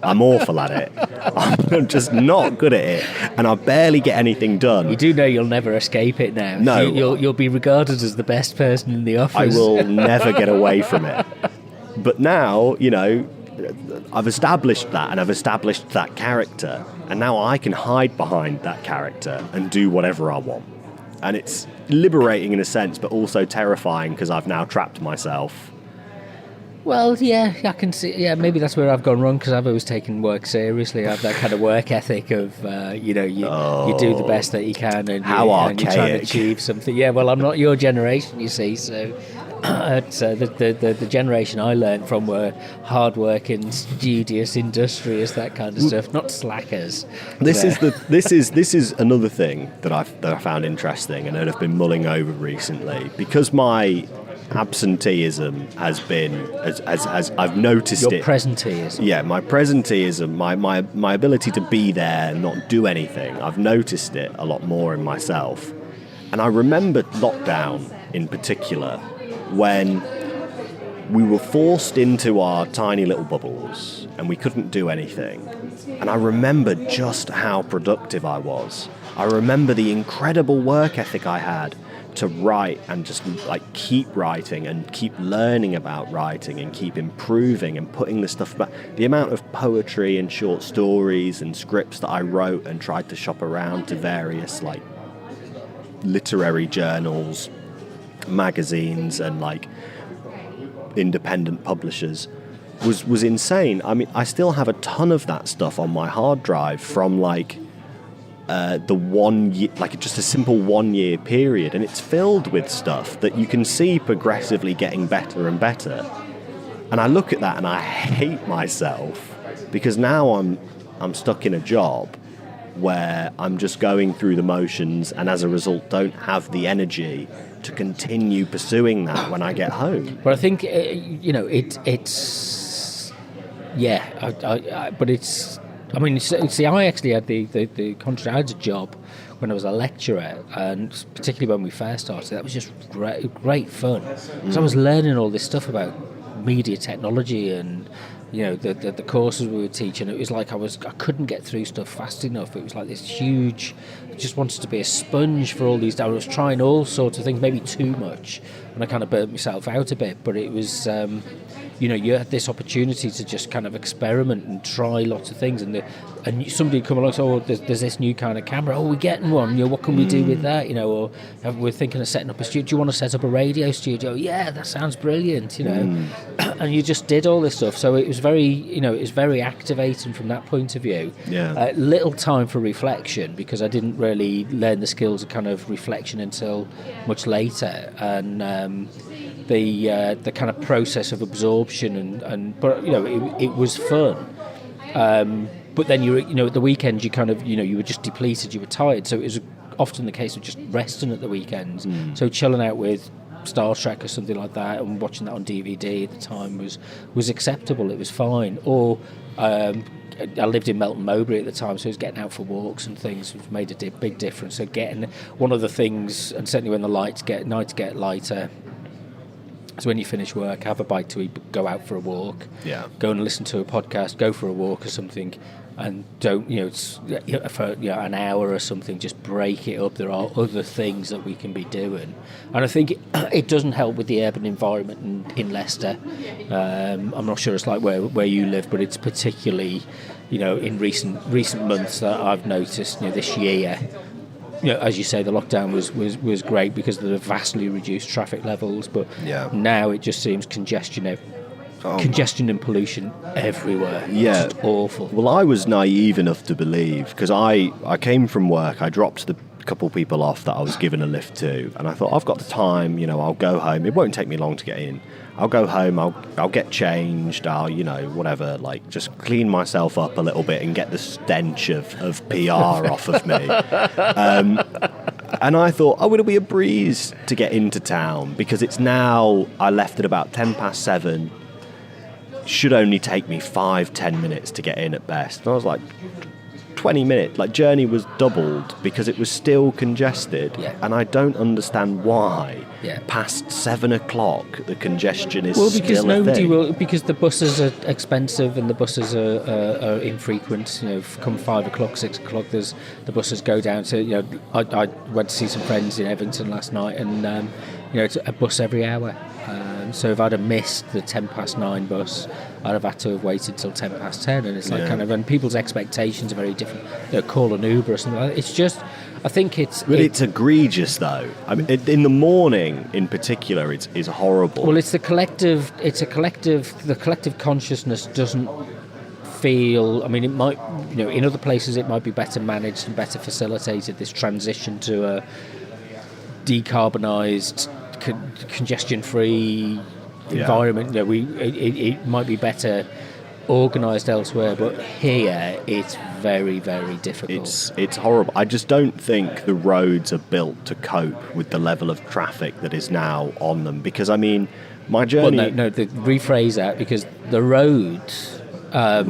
S2: I'm awful at it. I'm just not good at it, and I barely get anything done.
S1: You do know you'll never escape it now.
S2: No.
S1: You'll be regarded as the best person in the office.
S2: I will never get away from it. But now, I've established that, and I've established that character, and now I can hide behind that character and do whatever I want. And it's liberating in a sense, but also terrifying because I've now trapped myself.
S1: Well, yeah, I can see. Yeah, maybe that's where I've gone wrong because I've always taken work seriously. I have that kind of work ethic of, you do the best that you can, and you try to achieve something. Yeah, well, I'm not your generation, you see, so. The generation I learned from were hard-working, studious, industrious, that kind of stuff, not slackers.
S2: This is another thing that I found interesting and that I've been mulling over recently, because my absenteeism has been as I've noticed
S1: Your
S2: it.
S1: presenteeism.
S2: Yeah, my presenteeism, my ability to be there and not do anything. I've noticed it a lot more in myself, and I remember lockdown in particular, when we were forced into our tiny little bubbles and we couldn't do anything. And I remember just how productive I was. I remember the incredible work ethic I had to write and just keep writing and keep learning about writing and keep improving and putting the stuff back. The amount of poetry and short stories and scripts that I wrote and tried to shop around to various literary journals, magazines and independent publishers was insane. I mean, I still have a ton of that stuff on my hard drive from the 1 year, just a simple 1 year period, and it's filled with stuff that you can see progressively getting better and better. And I look at that and I hate myself because now I'm stuck in a job where I'm just going through the motions and as a result don't have the energy to continue pursuing that when I get home.
S1: But I think, it's... Yeah, but it's... I mean, see, I actually had the contract. I had a job when I was a lecturer, and particularly when we first started, that was just great fun. Because I was learning all this stuff about media technology and the courses we were teaching, it was like I couldn't get through stuff fast enough. It was like this huge, I just wanted to be a sponge for all these. I was trying all sorts of things, maybe too much, and I kind of burnt myself out a bit. But it was, you had this opportunity to just kind of experiment and try lots of things, and somebody would come along and say, "Oh, there's this new kind of camera. Oh, we're getting one. What can we do with that? Or we're thinking of setting up a studio. Do you want to set up a radio studio? Yeah, that sounds brilliant. And you just did all this stuff. So it was very activating from that point of view.
S2: Yeah.
S1: Little time for reflection, because I didn't really learn the skills of kind of reflection until much later, and the kind of process of absorption but it was fun. But then at the weekends you kind of you were just depleted, you were tired, so it was often the case of just resting at the weekends. So chilling out with Star Trek or something like that, and watching that on DVD at the time was acceptable. It was fine. Or I lived in Melton Mowbray at the time, so I was getting out for walks and things, which made a big difference. So getting one of the things, and certainly when the nights get lighter, so when you finish work, have a bite to eat, go out for a walk, go and listen to a podcast, go for a walk or something, and don't, for an hour or something, just break it up. There are other things that we can be doing. And I think it doesn't help with the urban environment in Leicester. I'm not sure it's like where you live, but it's particularly, in recent months that I've noticed, this year, as you say, the lockdown was great because of the vastly reduced traffic levels, but now it just seems congestion and pollution everywhere.
S2: Yeah.
S1: It's just awful.
S2: Well, I was naive enough to believe, because I came from work, I dropped the couple people off that I was given a lift to, and I thought, I've got the time, I'll go home, it won't take me long to get in. I'll go home, I'll get changed, I'll, whatever, just clean myself up a little bit and get the stench of PR off of me. And I thought, it'll be a breeze to get into town, because it's now, I left at about 7:10, should only take me 5-10 minutes to get in at best. And I was like, 20 minutes, journey was doubled because it was still congested.
S1: Yeah.
S2: And I don't understand why.
S1: Yeah.
S2: Past 7 o'clock, the congestion is
S1: because
S2: still a thing.
S1: Because the buses are expensive and the buses are infrequent. Come 5 o'clock, 6 o'clock, the buses go down to. I went to see some friends in Evington last night, and it's a bus every hour. So if I'd have missed the 9:10 bus, I'd have had to have waited till 10:10, and it's and people's expectations are very different. Call an Uber or something like that. It's just, I think it's
S2: egregious though. I mean, in the morning in particular, it's horrible.
S1: Well, the collective consciousness doesn't feel. I mean, it might, in other places it might be better managed and better facilitated, this transition to a decarbonised, congestion-free environment. It might be better organised elsewhere, but here it's very, very difficult.
S2: It's horrible. I just don't think the roads are built to cope with the level of traffic that is now on them. Because I mean, my journey.
S1: Well, rephrase that, because the roads.
S2: I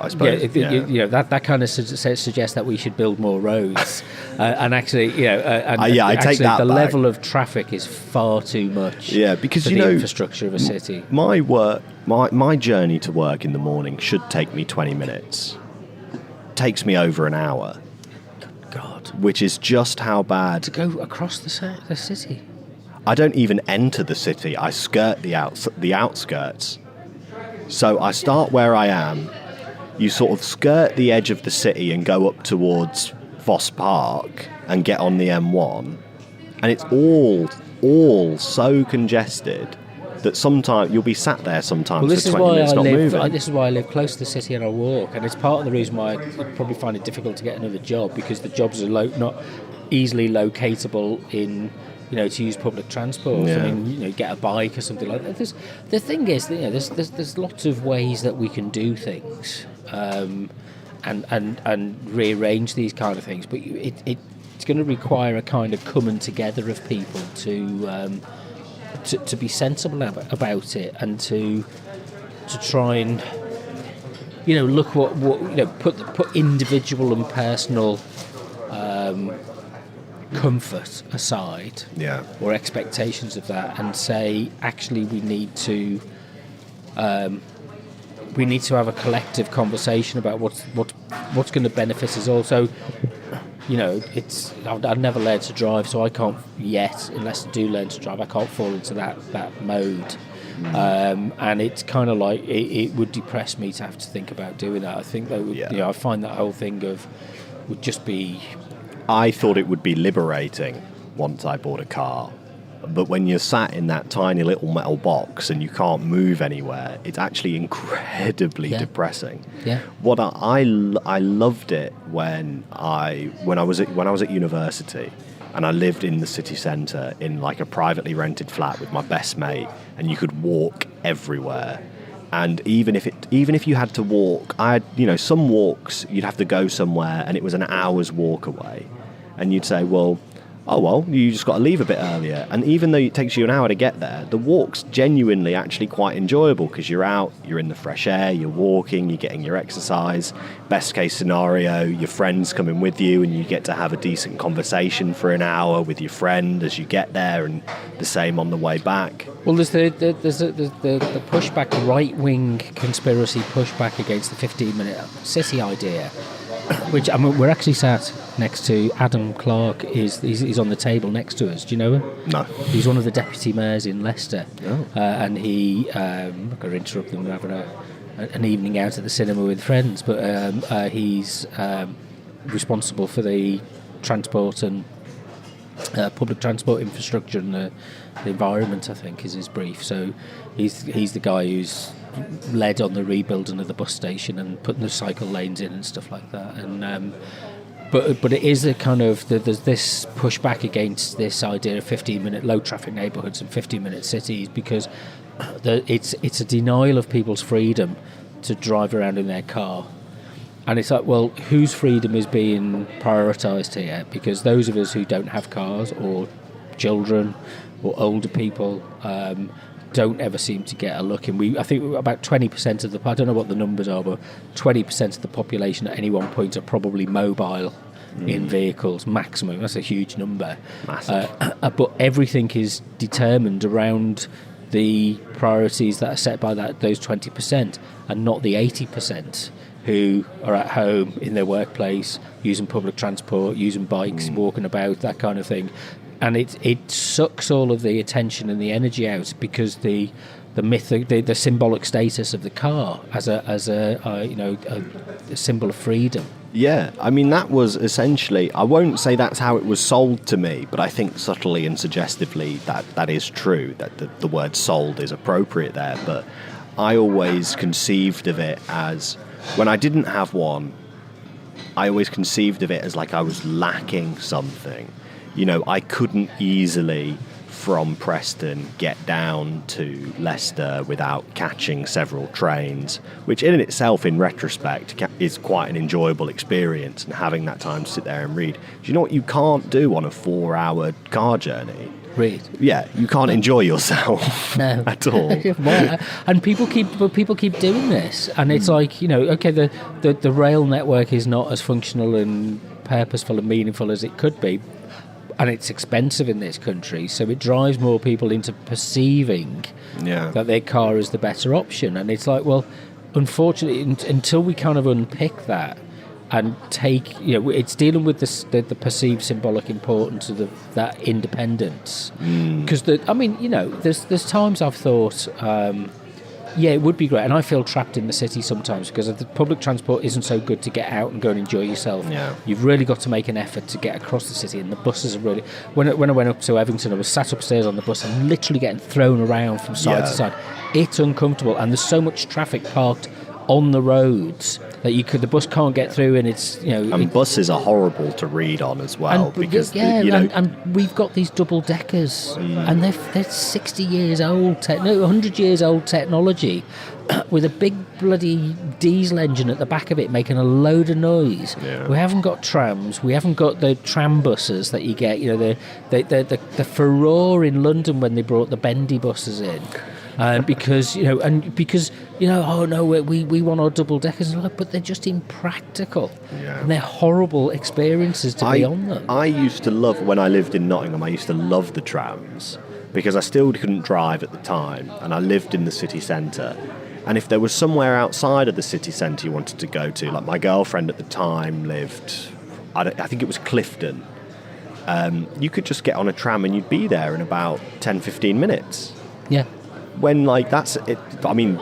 S2: suppose.
S1: That kind of suggests that we should build more roads, and actually,
S2: I take that
S1: the
S2: back.
S1: level of traffic is far too much.
S2: Yeah, because
S1: for the infrastructure of a city.
S2: My journey to work in the morning should take me 20 minutes. Takes me over an hour.
S1: God,
S2: which is just how bad.
S1: To go across the city.
S2: I don't even enter the city. I skirt the outskirts. So I start where I am, you sort of skirt the edge of the city and go up towards Voss Park and get on the M1, and it's all so congested that sometimes you'll be sat there sometimes for 20 minutes not moving.
S1: This is why I live close to the city and I walk, and it's part of the reason why I probably find it difficult to get another job, because the jobs are not easily locatable in... to use public transport.
S2: Yeah.
S1: I mean, get a bike or something like that. The thing is, there's lots of ways that we can do things, and rearrange these kind of things. But it's going to require a kind of coming together of people to be sensible about it, and to try and look what put individual and personal comfort aside, or expectations of that, and say, actually, we need to we need to have a collective conversation about what's going to benefit us all. So, you know, I've never learned to drive, so I can't yet, unless I do learn to drive, I can't fall into that mode. And it's kind of like it would depress me to have to think about doing that. I think that would, you know, I find that whole thing would just be.
S2: I thought it would be liberating once I bought a car. But when you're sat in that tiny little metal box and you can't move anywhere, it's actually incredibly depressing.
S1: Yeah.
S2: What I loved it when I was at university, and I lived in the city centre in like a privately rented flat with my best mate, and you could walk everywhere. And even if you had to walk, some walks you'd have to go somewhere and it was an hour's walk away, and you'd say, well, you just got to leave a bit earlier. And even though it takes you an hour to get there, the walk's genuinely actually quite enjoyable because you're out, you're in the fresh air, you're walking, you're getting your exercise. Best case scenario, your friend's coming with you and you get to have a decent conversation for an hour with your friend as you get there, and the same on the way back.
S1: Well, there's the pushback, the right-wing conspiracy pushback against the 15-minute city idea, which, I mean, we're actually sat next to Adam Clark. He's on the table next to us. Do you know him?
S2: No.
S1: He's one of the deputy mayors in Leicester.
S2: Oh.
S1: And he, I'm not going to interrupt them, we're having an evening out at the cinema with friends, but he's responsible for the transport and public transport infrastructure and the environment, I think, is his brief. So he's the guy who's led on the rebuilding of the bus station and putting the cycle lanes in and stuff like that. And but it is a kind of there's this pushback against this idea of 15-minute low traffic neighbourhoods and 15-minute cities, because it's a denial of people's freedom to drive around in their car. And it's like, well, whose freedom is being prioritised here? Because those of us who don't have cars, or children, or older people, don't ever seem to get a look in. I think about 20% of I don't know what the numbers are, but 20% of the population at any one point are probably mobile in vehicles, maximum. That's a huge number.
S2: Massive.
S1: But everything is determined around the priorities that are set by those 20%, and not the 80% who are at home in their workplace, using public transport, using bikes, walking about, that kind of thing. And it sucks all of the attention and the energy out, because the myth, the symbolic status of the car as a symbol of freedom.
S2: Yeah, I mean, that was essentially, I won't say that's how it was sold to me, but I think subtly and suggestively that is true, that the word sold is appropriate there. But I always conceived of it as, when I didn't have one, I always conceived of it as like I was lacking something. You know, I couldn't easily, from Preston, get down to Leicester without catching several trains, which in itself, in retrospect, is quite an enjoyable experience, and having that time to sit there and read. Do you know what you can't do on a 4-hour car journey?
S1: Read.
S2: Yeah, you can't enjoy yourself at all.
S1: And people keep doing this, and it's like, you know, okay, the rail network is not as functional and purposeful and meaningful as it could be, and it's expensive in this country, so it drives more people into perceiving that their car is the better option. And it's like, well, unfortunately, until we kind of unpick that and take, you know, it's dealing with the perceived symbolic importance of that independence. Because I mean, you know, there's times I've thought, it would be great, and I feel trapped in the city sometimes because the public transport isn't so good to get out and go and enjoy yourself.
S2: Yeah. You've
S1: really got to make an effort to get across the city, and the buses are really. When I went up to Evington, I was sat upstairs on the bus and literally getting thrown around from side to side. It's uncomfortable, and there's so much traffic parked on the roads that the bus can't get through, and it's, you know.
S2: And buses are horrible to read on as well, because
S1: and we've got these double deckers, and they're 60 years old, 100 years old technology, with a big bloody diesel engine at the back of it making a load of noise.
S2: Yeah.
S1: We haven't got trams, we haven't got the tram buses that you get. You know, the furore in London when they brought the bendy buses in. Because oh no, we want our double deckers, but they're just impractical, and they're horrible experiences to be on them.
S2: I used to love, when I lived in Nottingham, I used to love the trams, because I still couldn't drive at the time, and I lived in the city centre, And if there was somewhere outside of the city centre you wanted to go to, like my girlfriend at the time lived, I think it was Clifton, you could just get on a tram and you'd be there in about 10, 15 minutes.
S1: Yeah.
S2: When, like, that's it. I mean,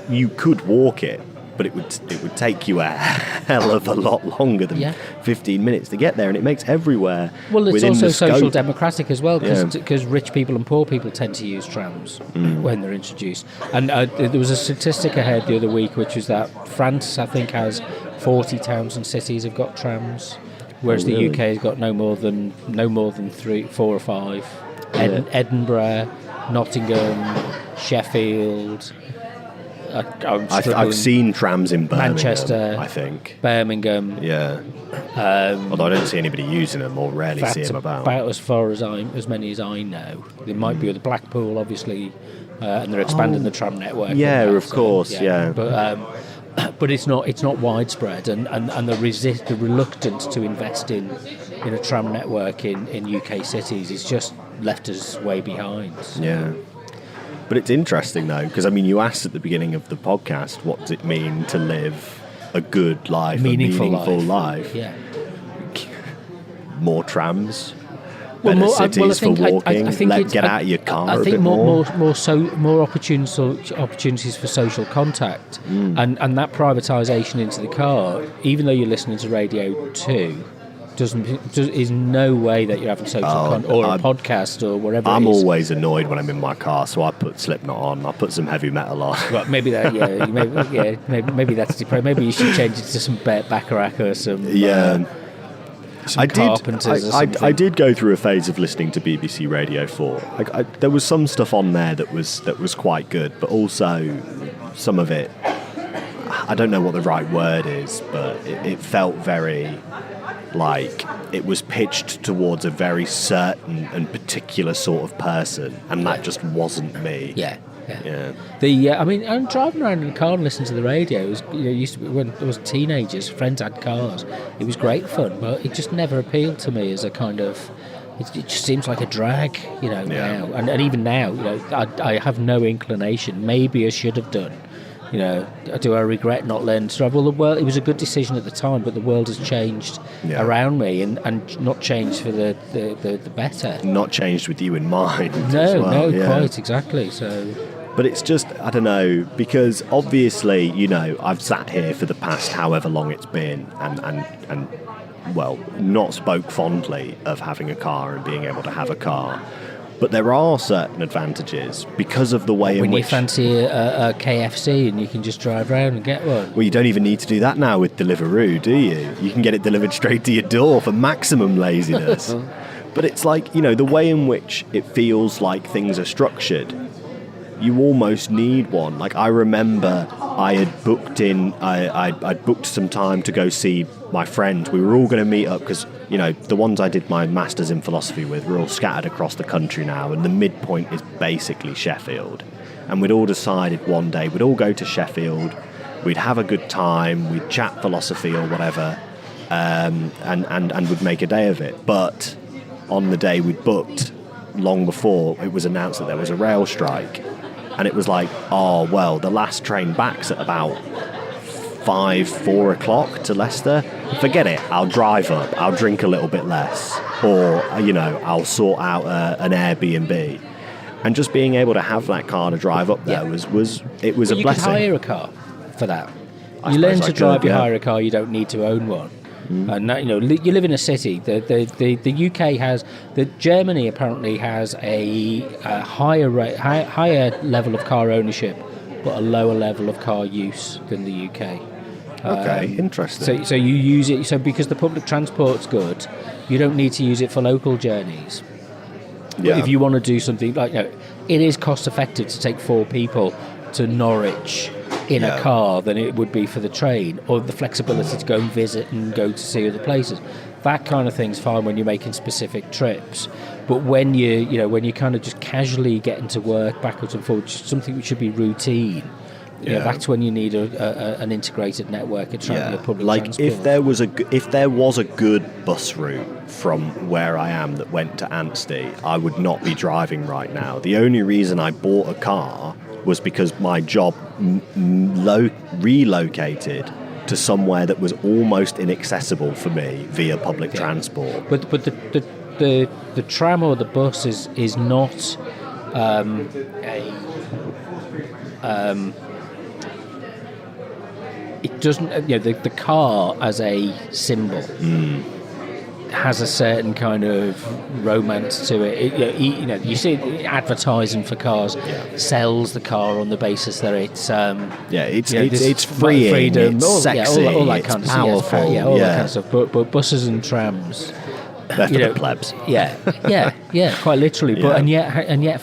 S2: you could walk it, but it would take you a hell of a lot longer than 15 minutes to get there, and it makes everywhere.
S1: Well, it's
S2: within
S1: also
S2: the
S1: social
S2: scope.
S1: democratic as well, because rich people and poor people tend to use trams when they're introduced. And there was a statistic I heard the other week, which was that France, I think, has 40 towns and cities have got trams, whereas the UK has got no more than 3, 4 or 5. Edinburgh, Nottingham, Sheffield.
S2: I've seen trams in Birmingham,
S1: Manchester,
S2: I think.
S1: Birmingham.
S2: Yeah. Although I don't see anybody using them, or rarely see them about.
S1: About as many as I know. There might be with Blackpool, obviously, and they're expanding the tram network.
S2: Yeah, of course, yeah.
S1: But it's not widespread, and the reluctance to invest in a tram network in UK cities is just left us way behind. So.
S2: Yeah. But it's interesting, though, because, I mean, you asked at the beginning of the podcast, what does it mean to live a good life,
S1: meaningful
S2: life?
S1: Yeah.
S2: More trams, better cities for walking, get out of your car
S1: I
S2: a
S1: think
S2: bit more.
S1: more opportunities for social contact, and that privatisation into the car, even though you're listening to Radio 2, is no way that you're having social or a podcast or whatever.
S2: I'm always annoyed when I'm in my car, so I put Slipknot on. I put some heavy metal on.
S1: Well, maybe that, maybe that's depressing. Maybe you should change it to some Bacharach or some. Some Carpenters or something.
S2: I did go through a phase of listening to BBC Radio 4. There was some stuff on there that was quite good, but also some of it, I don't know what the right word is, but it felt very like it was pitched towards a very certain and particular sort of person, and that just wasn't me.
S1: Yeah.
S2: Yeah.
S1: I mean, I'm driving around in a car and listening to the radio. It was, used to be when I was teenagers, friends had cars. It was great fun, but it just never appealed to me as a kind of. It just seems like a drag, now. And even now, I have no inclination. Maybe I should have done. Do I regret not learning to drive? Well, the world, it was a good decision at the time, but the world has changed around me and not changed for the better.
S2: Not changed with you in mind.
S1: No, quite, exactly. So,
S2: but it's just, I don't know, because obviously, I've sat here for the past however long it's been and well, not spoke fondly of having a car and being able to have a car. But there are certain advantages because of the way in which... When
S1: you fancy a KFC and you can just drive around and get one.
S2: Well, you don't even need to do that now with Deliveroo, do you? You can get it delivered straight to your door for maximum laziness. But it's like, the way in which it feels like things are structured, you almost need one. Like, I remember I had I'd booked some time to go see my friend. We were all going to meet up because, the ones I did my master's in philosophy with were all scattered across the country now, and the midpoint is basically Sheffield. And we'd all decided one day we'd all go to Sheffield, we'd have a good time, we'd chat philosophy or whatever, and we'd make a day of it. But on the day we'd booked, long before it was announced that there was a rail strike, and it was like, the last train back's at about 4 o'clock to Leicester. Forget it, I'll drive up, I'll drink a little bit less, or I'll sort out an Airbnb. And just being able to have that car to drive up there was a blessing.
S1: You could hire a car for that. You learn to drive, you hire a car, you don't need to own one. And you live in a city. The UK has, Germany apparently has a higher level of car ownership, but a lower level of car use than the UK.
S2: Okay, interesting.
S1: So you use it. So because the public transport's good, you don't need to use it for local journeys. But if you want to do something like, it is cost effective to take 4 people to Norwich in a car than it would be for the train, or the flexibility to go and visit and go to see other places. That kind of thing's fine when you're making specific trips, but when when you kind of just casually getting to work backwards and forwards, something which should be routine. That's when you need an integrated network of public transport.
S2: If there was a good bus route from where I am that went to Anstey, I would not be driving right now. The only reason I bought a car was because my job relocated to somewhere that was almost inaccessible for me via public transport.
S1: But the tram or the bus is not it doesn't, the car as a symbol has a certain kind of romance to it. You see advertising for cars sells the car on the basis that it's
S2: it's freeing,
S1: freedom,
S2: it's sexy,
S1: all that
S2: it's
S1: kind of
S2: powerful,
S1: stuff. All that kind of stuff. But buses and trams,
S2: they're for the plebs.
S1: Quite literally.
S2: Yeah.
S1: But and yet,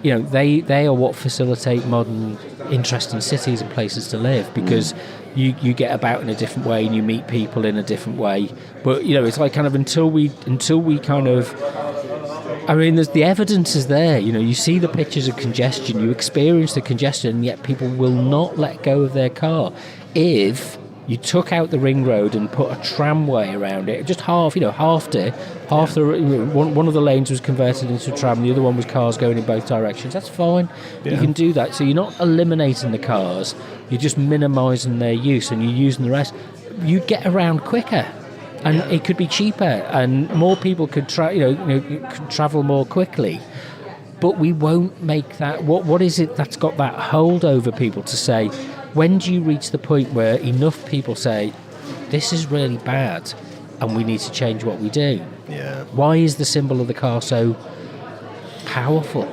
S1: they are what facilitate modern, interesting cities and places to live, because you get about in a different way and you meet people in a different way. But it's like kind of until we kind of, I mean, the evidence is there. You see the pictures of congestion, you experience the congestion, and yet people will not let go of their car. If you took out the ring road and put a tramway around it, just half the one of the lanes was converted into a tram, the other one was cars going in both directions. That's fine. You can do that. So you're not eliminating the cars, you're just minimising their use, and you're using the rest. You get around quicker, and it could be cheaper, and more people could could travel more quickly. But we won't make that. What is it that's got that hold over people to say? When do you reach the point where enough people say, this is really bad and we need to change what we do?
S2: Yeah.
S1: Why is the symbol of the car so powerful?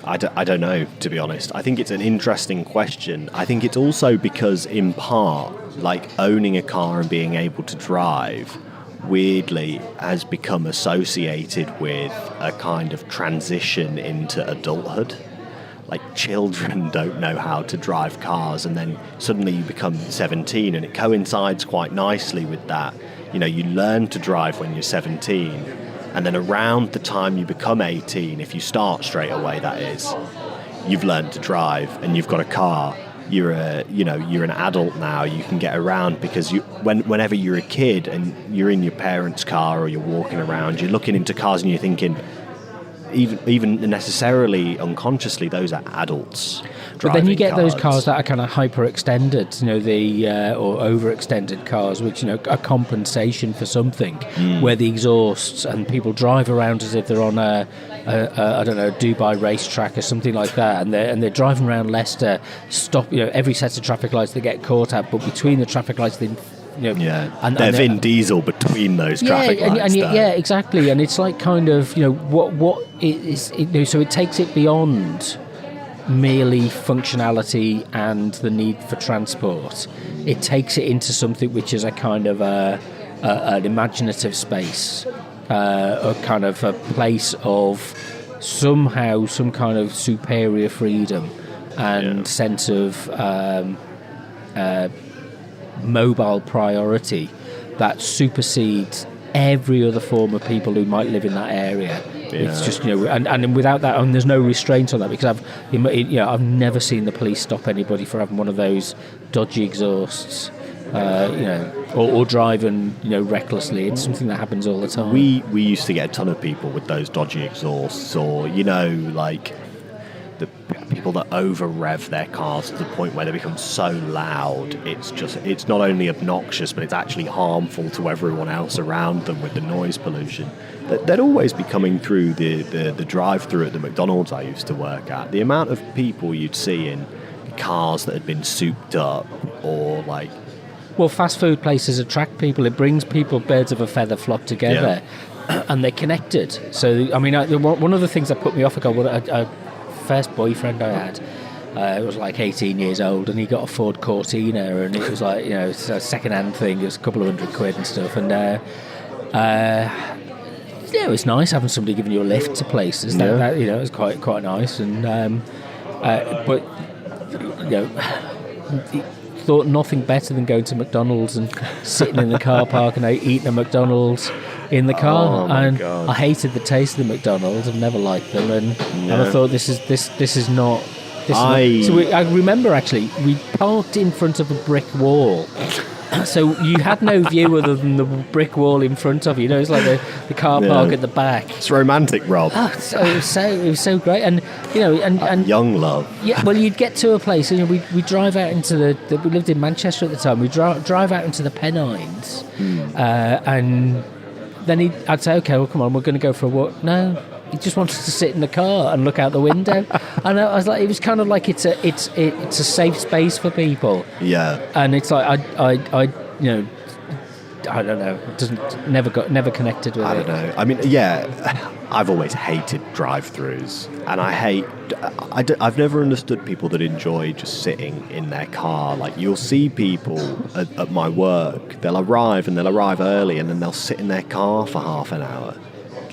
S2: I don't know, to be honest. I think it's an interesting question. I think it's also because, in part, like owning a car and being able to drive, weirdly, has become associated with a kind of transition into adulthood. Like, children don't know how to drive cars, and then suddenly you become 17, and it coincides quite nicely with that. You learn to drive when you're 17, and then around the time you become 18, if you start straight away, that is, you've learned to drive and you've got a car. You're an adult now. You can get around, because whenever you're a kid and you're in your parents' car or you're walking around, you're looking into cars and you're thinking, even necessarily unconsciously, those are adults.
S1: But then you get those cars that are kind of hyper-extended, or over-extended cars, which are compensation for something, where the exhausts, and people drive around as if they're on a Dubai racetrack or something like that, and they're driving around Leicester, stop, every set of traffic lights they get caught at, but between the traffic lights they.
S2: And they're Vin Diesel between those traffic lights.
S1: Exactly. And it's like kind of what it is. So it takes it beyond merely functionality and the need for transport. It takes it into something which is a kind of an imaginative space, a kind of a place of somehow some kind of superior freedom and sense of mobile priority that supersedes every other form of people who might live in that area. It's just and without that, and there's no restraint on that, because I've never seen the police stop anybody for having one of those dodgy exhausts, or driving recklessly. It's something that happens all the time.
S2: We used to get a ton of people with those dodgy exhausts, or like the people that over rev their cars to the point where they become so loud it's not only obnoxious, but it's actually harmful to everyone else around them with the noise pollution. They'd always be coming through the drive-through at the McDonald's I used to work at. The amount of people you'd see in cars that had been souped up, or like...
S1: Well, fast food places attract people. It brings people, birds of a feather flock together, and they're connected. So, I mean, one of the things that put me off, a first boyfriend I had, it was like 18 years old, and he got a Ford Cortina, and it was like, it's a second-hand thing. It was a couple of £100 and stuff, and it was nice having somebody giving you a lift to places. That it was quite nice, and but thought nothing better than going to McDonald's and sitting in the car park and eating a McDonald's in the car. God. I hated the taste of the McDonald's. I've never liked them, and I thought this is not. So I remember actually we parked in front of a brick wall So you had no view other than the brick wall in front of you. You know, it's like the car park at the back.
S2: It's romantic, Rob.
S1: So it was so great, and you know, and
S2: young love.
S1: Yeah, well, you'd get to a place, and we drive out into we lived in Manchester at the time. We drive out into the Pennines, and then I'd say, okay, well, come on, we're going to go for a walk. No, he just wanted to sit in the car and look out the window. And I was like, it was kind of like it's a safe space for people.
S2: Yeah.
S1: And it's like I you know, I don't know. It doesn't never connected with it.
S2: I don't know. I mean, yeah, I've always hated drive-throughs, and I've never understood people that enjoy just sitting in their car. Like, you'll see people at my work, they'll arrive early, and then they'll sit in their car for half an hour.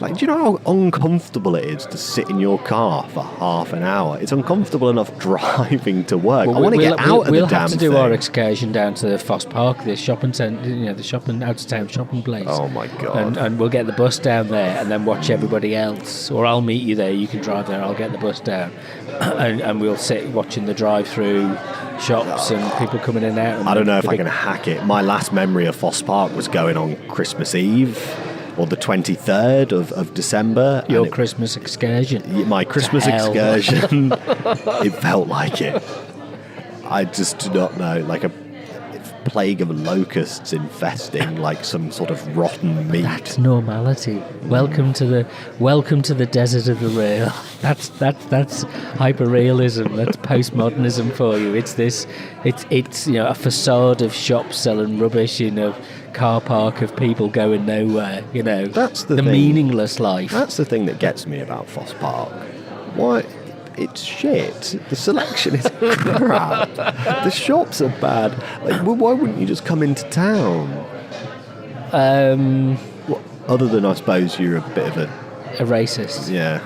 S2: Like, do you know how uncomfortable it is to sit in your car for half an hour? It's uncomfortable enough driving to work.
S1: Well,
S2: I want to get out of the damn thing.
S1: We'll have to do our excursion down to Foss Park, the shopping centre, you know, the out-of-town shopping place.
S2: Oh my God!
S1: And we'll get the bus down there, and then watch everybody else. Or I'll meet you there. You can drive there. I'll get the bus down, and we'll sit watching the drive-through shops and people coming in and out.
S2: I don't know if I can hack it. My last memory of Foss Park was going on Christmas Eve, or the 23rd of December.
S1: Your Christmas excursion.
S2: My Christmas excursion. It felt like it. I just do not know. Like a plague of locusts infesting like some sort of rotten meat.
S1: That's normality. Welcome to the desert of the rail. That's hyper-realism. That's postmodernism for you. It's you know, a facade of shops selling rubbish in a car park of people going nowhere. You know,
S2: that's the
S1: thing. Meaningless life.
S2: That's the thing that gets me about Foss Park. Why? It's shit. The selection is crap. The shops are bad. Like, well, why wouldn't you just come into town? Other than, I suppose, you're a bit of
S1: a racist.
S2: Yeah.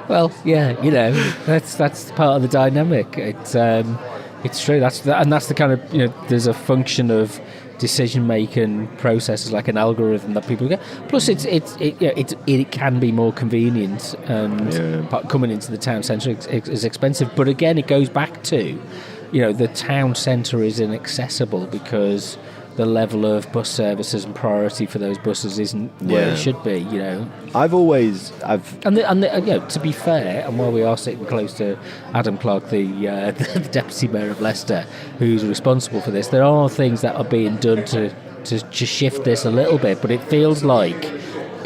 S1: Well, yeah, you know, that's part of the dynamic. It's true. That's the kind of, you know, there's a function of decision-making processes like an algorithm that people get. Plus, it can be more convenient, and coming into the town centre is expensive. But again, it goes back to, you know, the town centre is inaccessible because the level of bus services and priority for those buses isn't where it should be. You know, and you know, to be fair, and while we are sitting close to Adam Clark, the Deputy Mayor of Leicester, who's responsible for this, there are things that are being done to shift this a little bit, but it feels like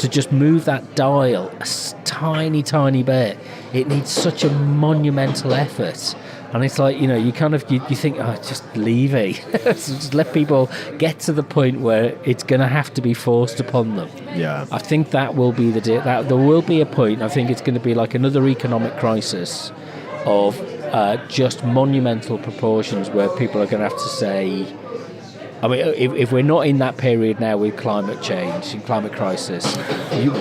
S1: to just move that dial a tiny bit, it needs such a monumental effort. And it's like, you know, you kind of, you think, oh, just leave it. So just let people get to the point where it's going to have to be forced upon them.
S2: Yeah.
S1: I think that will be that there will be a point, I think it's going to be like another economic crisis of just monumental proportions where people are going to have to say, I mean, if we're not in that period now with climate change and climate crisis,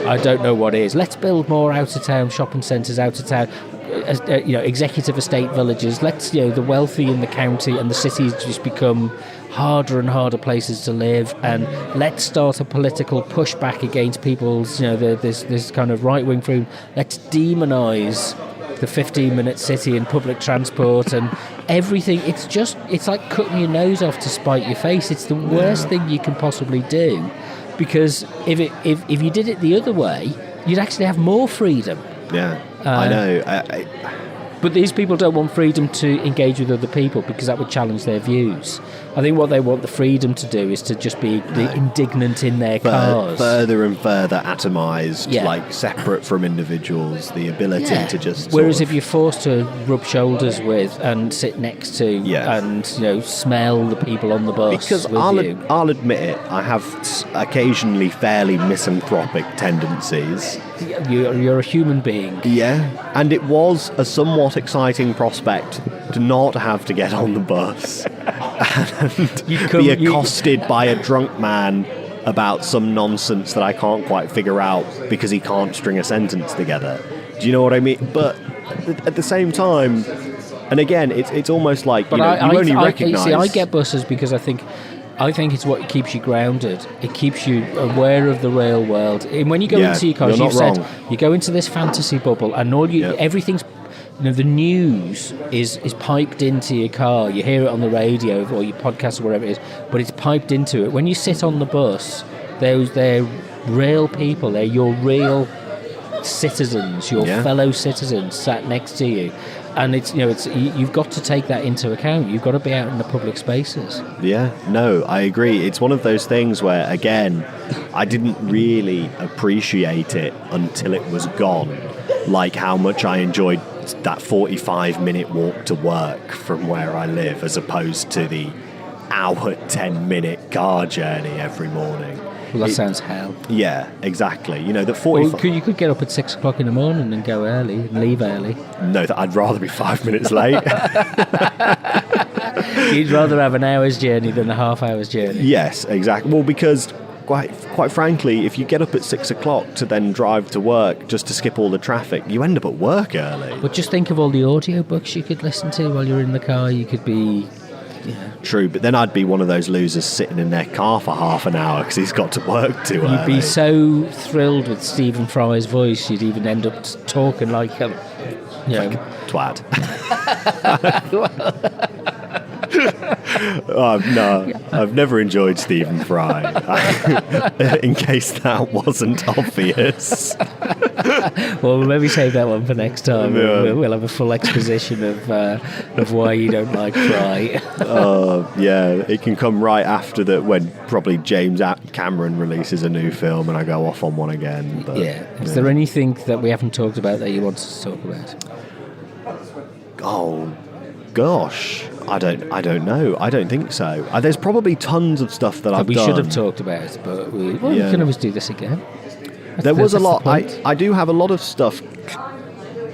S1: I don't know what is. Let's build more out-of-town shopping centres, out-of-town, you know, executive estate villages. Let's, you know, the wealthy in the county and the cities just become harder and harder places to live, and let's start a political pushback against people's, you know, this kind of right-wing freedom. Let's demonise the 15-minute city and public transport and everything. It's like cutting your nose off to spite your face. It's the worst thing you can possibly do, because if you did it the other way, you'd actually have more freedom.
S2: Yeah, I know.
S1: But these people don't want freedom to engage with other people because that would challenge their views. I think what they want the freedom to do is to just be indignant in their cars.
S2: Further and further atomised, like separate from individuals, the ability to just...
S1: Whereas if you're forced to rub shoulders with and sit next to and, you know, smell the people on the bus.
S2: Because I'll admit it, I have occasionally fairly misanthropic tendencies.
S1: You're a human being.
S2: Yeah, and it was a somewhat exciting prospect to not have to get on the bus and be accosted by a drunk man about some nonsense that I can't quite figure out because he can't string a sentence together. Do you know what I mean? But at the same time, and again, it's almost like, you only recognise...
S1: See, I get buses because I think it's what keeps you grounded. It keeps you aware of the real world. And when you go into your car, as you've said, you go into this fantasy bubble, and everything's the news is piped into your car. You hear it on the radio or your podcast or whatever it is, but it's piped into it. When you sit on the bus, they're real people. They're your real citizens, your fellow citizens sat next to you. And you've got to take that into account. You've got to be out in the public spaces.
S2: Yeah, no, I agree. It's one of those things where, again, I didn't really appreciate it until it was gone. Like how much I enjoyed that 45-minute walk to work from where I live, as opposed to the hour, 10-minute car journey every morning.
S1: Well, that sounds hell.
S2: Yeah, exactly. The 45...
S1: Well, you could get up at 6 o'clock in the morning and go early and leave early.
S2: No, I'd rather be 5 minutes late.
S1: You'd rather have an hour's journey than a half hour's journey.
S2: Yes, exactly. Well, because quite frankly, if you get up at 6 o'clock to then drive to work just to skip all the traffic, you end up at work early.
S1: But just think of all the audiobooks you could listen to while you're in the car. You could be... Yeah.
S2: True, but then I'd be one of those losers sitting in their car for half an hour because he's got to work too early.
S1: You'd be so thrilled with Stephen Fry's voice, you'd even end up talking like a
S2: twat. No, I've never enjoyed Stephen Fry. In case that wasn't obvious.
S1: Well, we'll maybe save that one for next time. Yeah. We'll have a full exposition of why you don't like Fry.
S2: Yeah, it can come right after that, when probably James Cameron releases a new film and I go off on one again. But,
S1: Is there anything that we haven't talked about that you want to talk about?
S2: Oh, gosh. I don't know. I don't think so. There's probably tons of stuff that I've done.
S1: We should have talked about, but we can always do this again.
S2: There was a lot. I do have a lot of stuff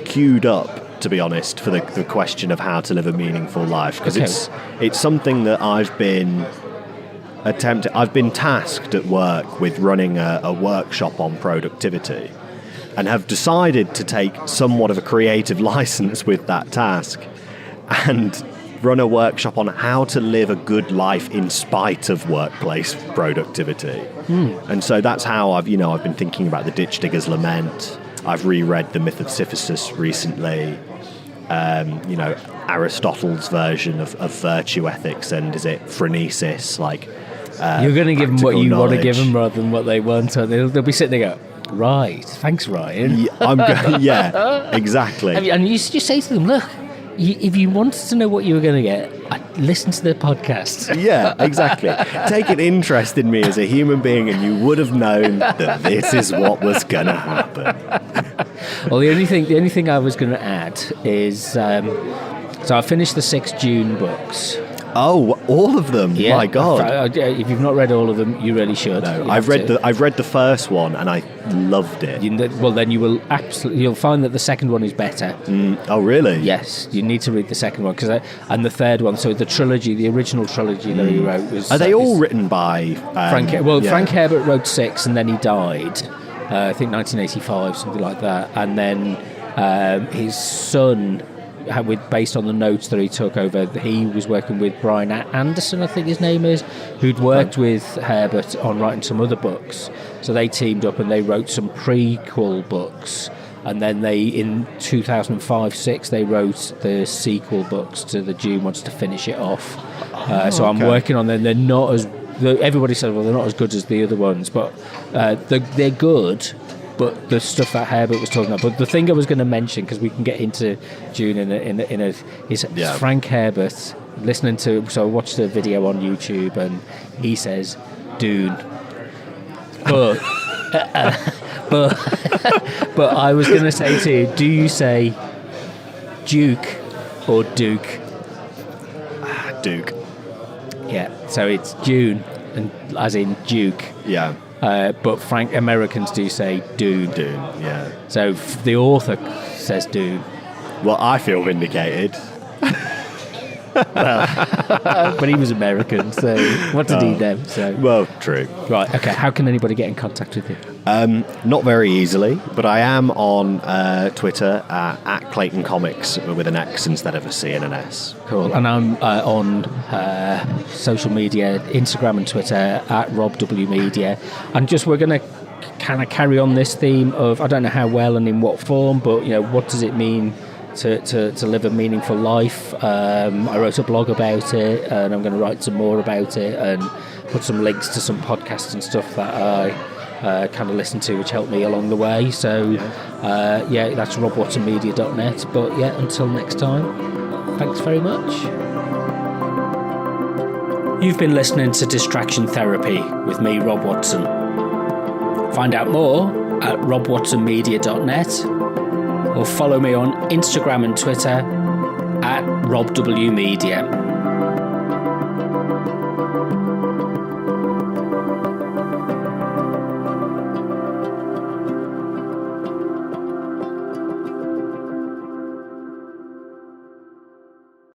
S2: queued up, to be honest, for the question of how to live a meaningful life, because it's something that I've been tasked at work with running a workshop on productivity, and have decided to take somewhat of a creative license with that task and run a workshop on how to live a good life in spite of workplace productivity. And so that's how I've been thinking about the Ditch Digger's Lament. I've reread The Myth of Sisyphus recently. Aristotle's version of virtue ethics, and is it phronesis?
S1: You're going to give them what you want to give them rather than what they want. They'll be sitting there going, right, thanks, Ryan.
S2: Yeah, exactly.
S1: And you just say to them, look, if you wanted to know what you were going to get, listen to the podcast.
S2: Yeah, exactly. Take an interest in me as a human being, and you would have known that this is what was going to happen.
S1: Well, the only thing I was going to add is, so I finished the 6 Dune books.
S2: Oh, all of them!
S1: Yeah.
S2: My God!
S1: If you've not read all of them, you really should.
S2: No, I've read the first one and I loved it.
S1: Well, then you'll find that the second one is better.
S2: Oh, really?
S1: Yes, you need to read the second one and the third one. So the trilogy, the original trilogy that he wrote was.
S2: Are they all written by
S1: Frank? Frank Herbert wrote 6, and then he died. I think 1985, something like that, and then his son. Based on the notes that he took over, he was working with Brian Anderson, I think his name is, who'd worked with Herbert on writing some other books. So they teamed up and they wrote some prequel books, and then in 2005-06 they wrote the sequel books to the Dune ones to finish it off. So I'm working on them. They're not as everybody said, well, they're not as good as the other ones, but they're good. But the stuff that Herbert was talking about. But the thing I was going to mention, because we can get into Dune is Frank Herbert listening to. So I watched a video on YouTube, and he says Dune. But but I was going to say to you, do you say Duke or Duke?
S2: Duke.
S1: Yeah. So it's Dune, and as in Duke.
S2: Yeah.
S1: But Americans do say Dune.
S2: Dune, yeah.
S1: So the author says Dune.
S2: Well, I feel vindicated.
S1: Well, but he was American, so what did he know? So.
S2: Well, true.
S1: Right, okay. How can anybody get in contact with you?
S2: Not very easily, but I am on Twitter at Clayton Comics with an X instead of a C and an S.
S1: Cool. And I'm on social media, Instagram and Twitter at Rob W Media. And we're going to kind of carry on this theme of, I don't know how well and in what form, but what does it mean to live a meaningful life. I wrote a blog about it, and I'm going to write some more about it and put some links to some podcasts and stuff that I kind of listen to, which helped me along the way. So that's robwatsonmedia.net. But yeah, until next time, thanks very much. You've been listening to Distraction Therapy with me, Rob Watson. Find out more at robwatsonmedia.net, or follow me on Instagram and Twitter at RobWMedia.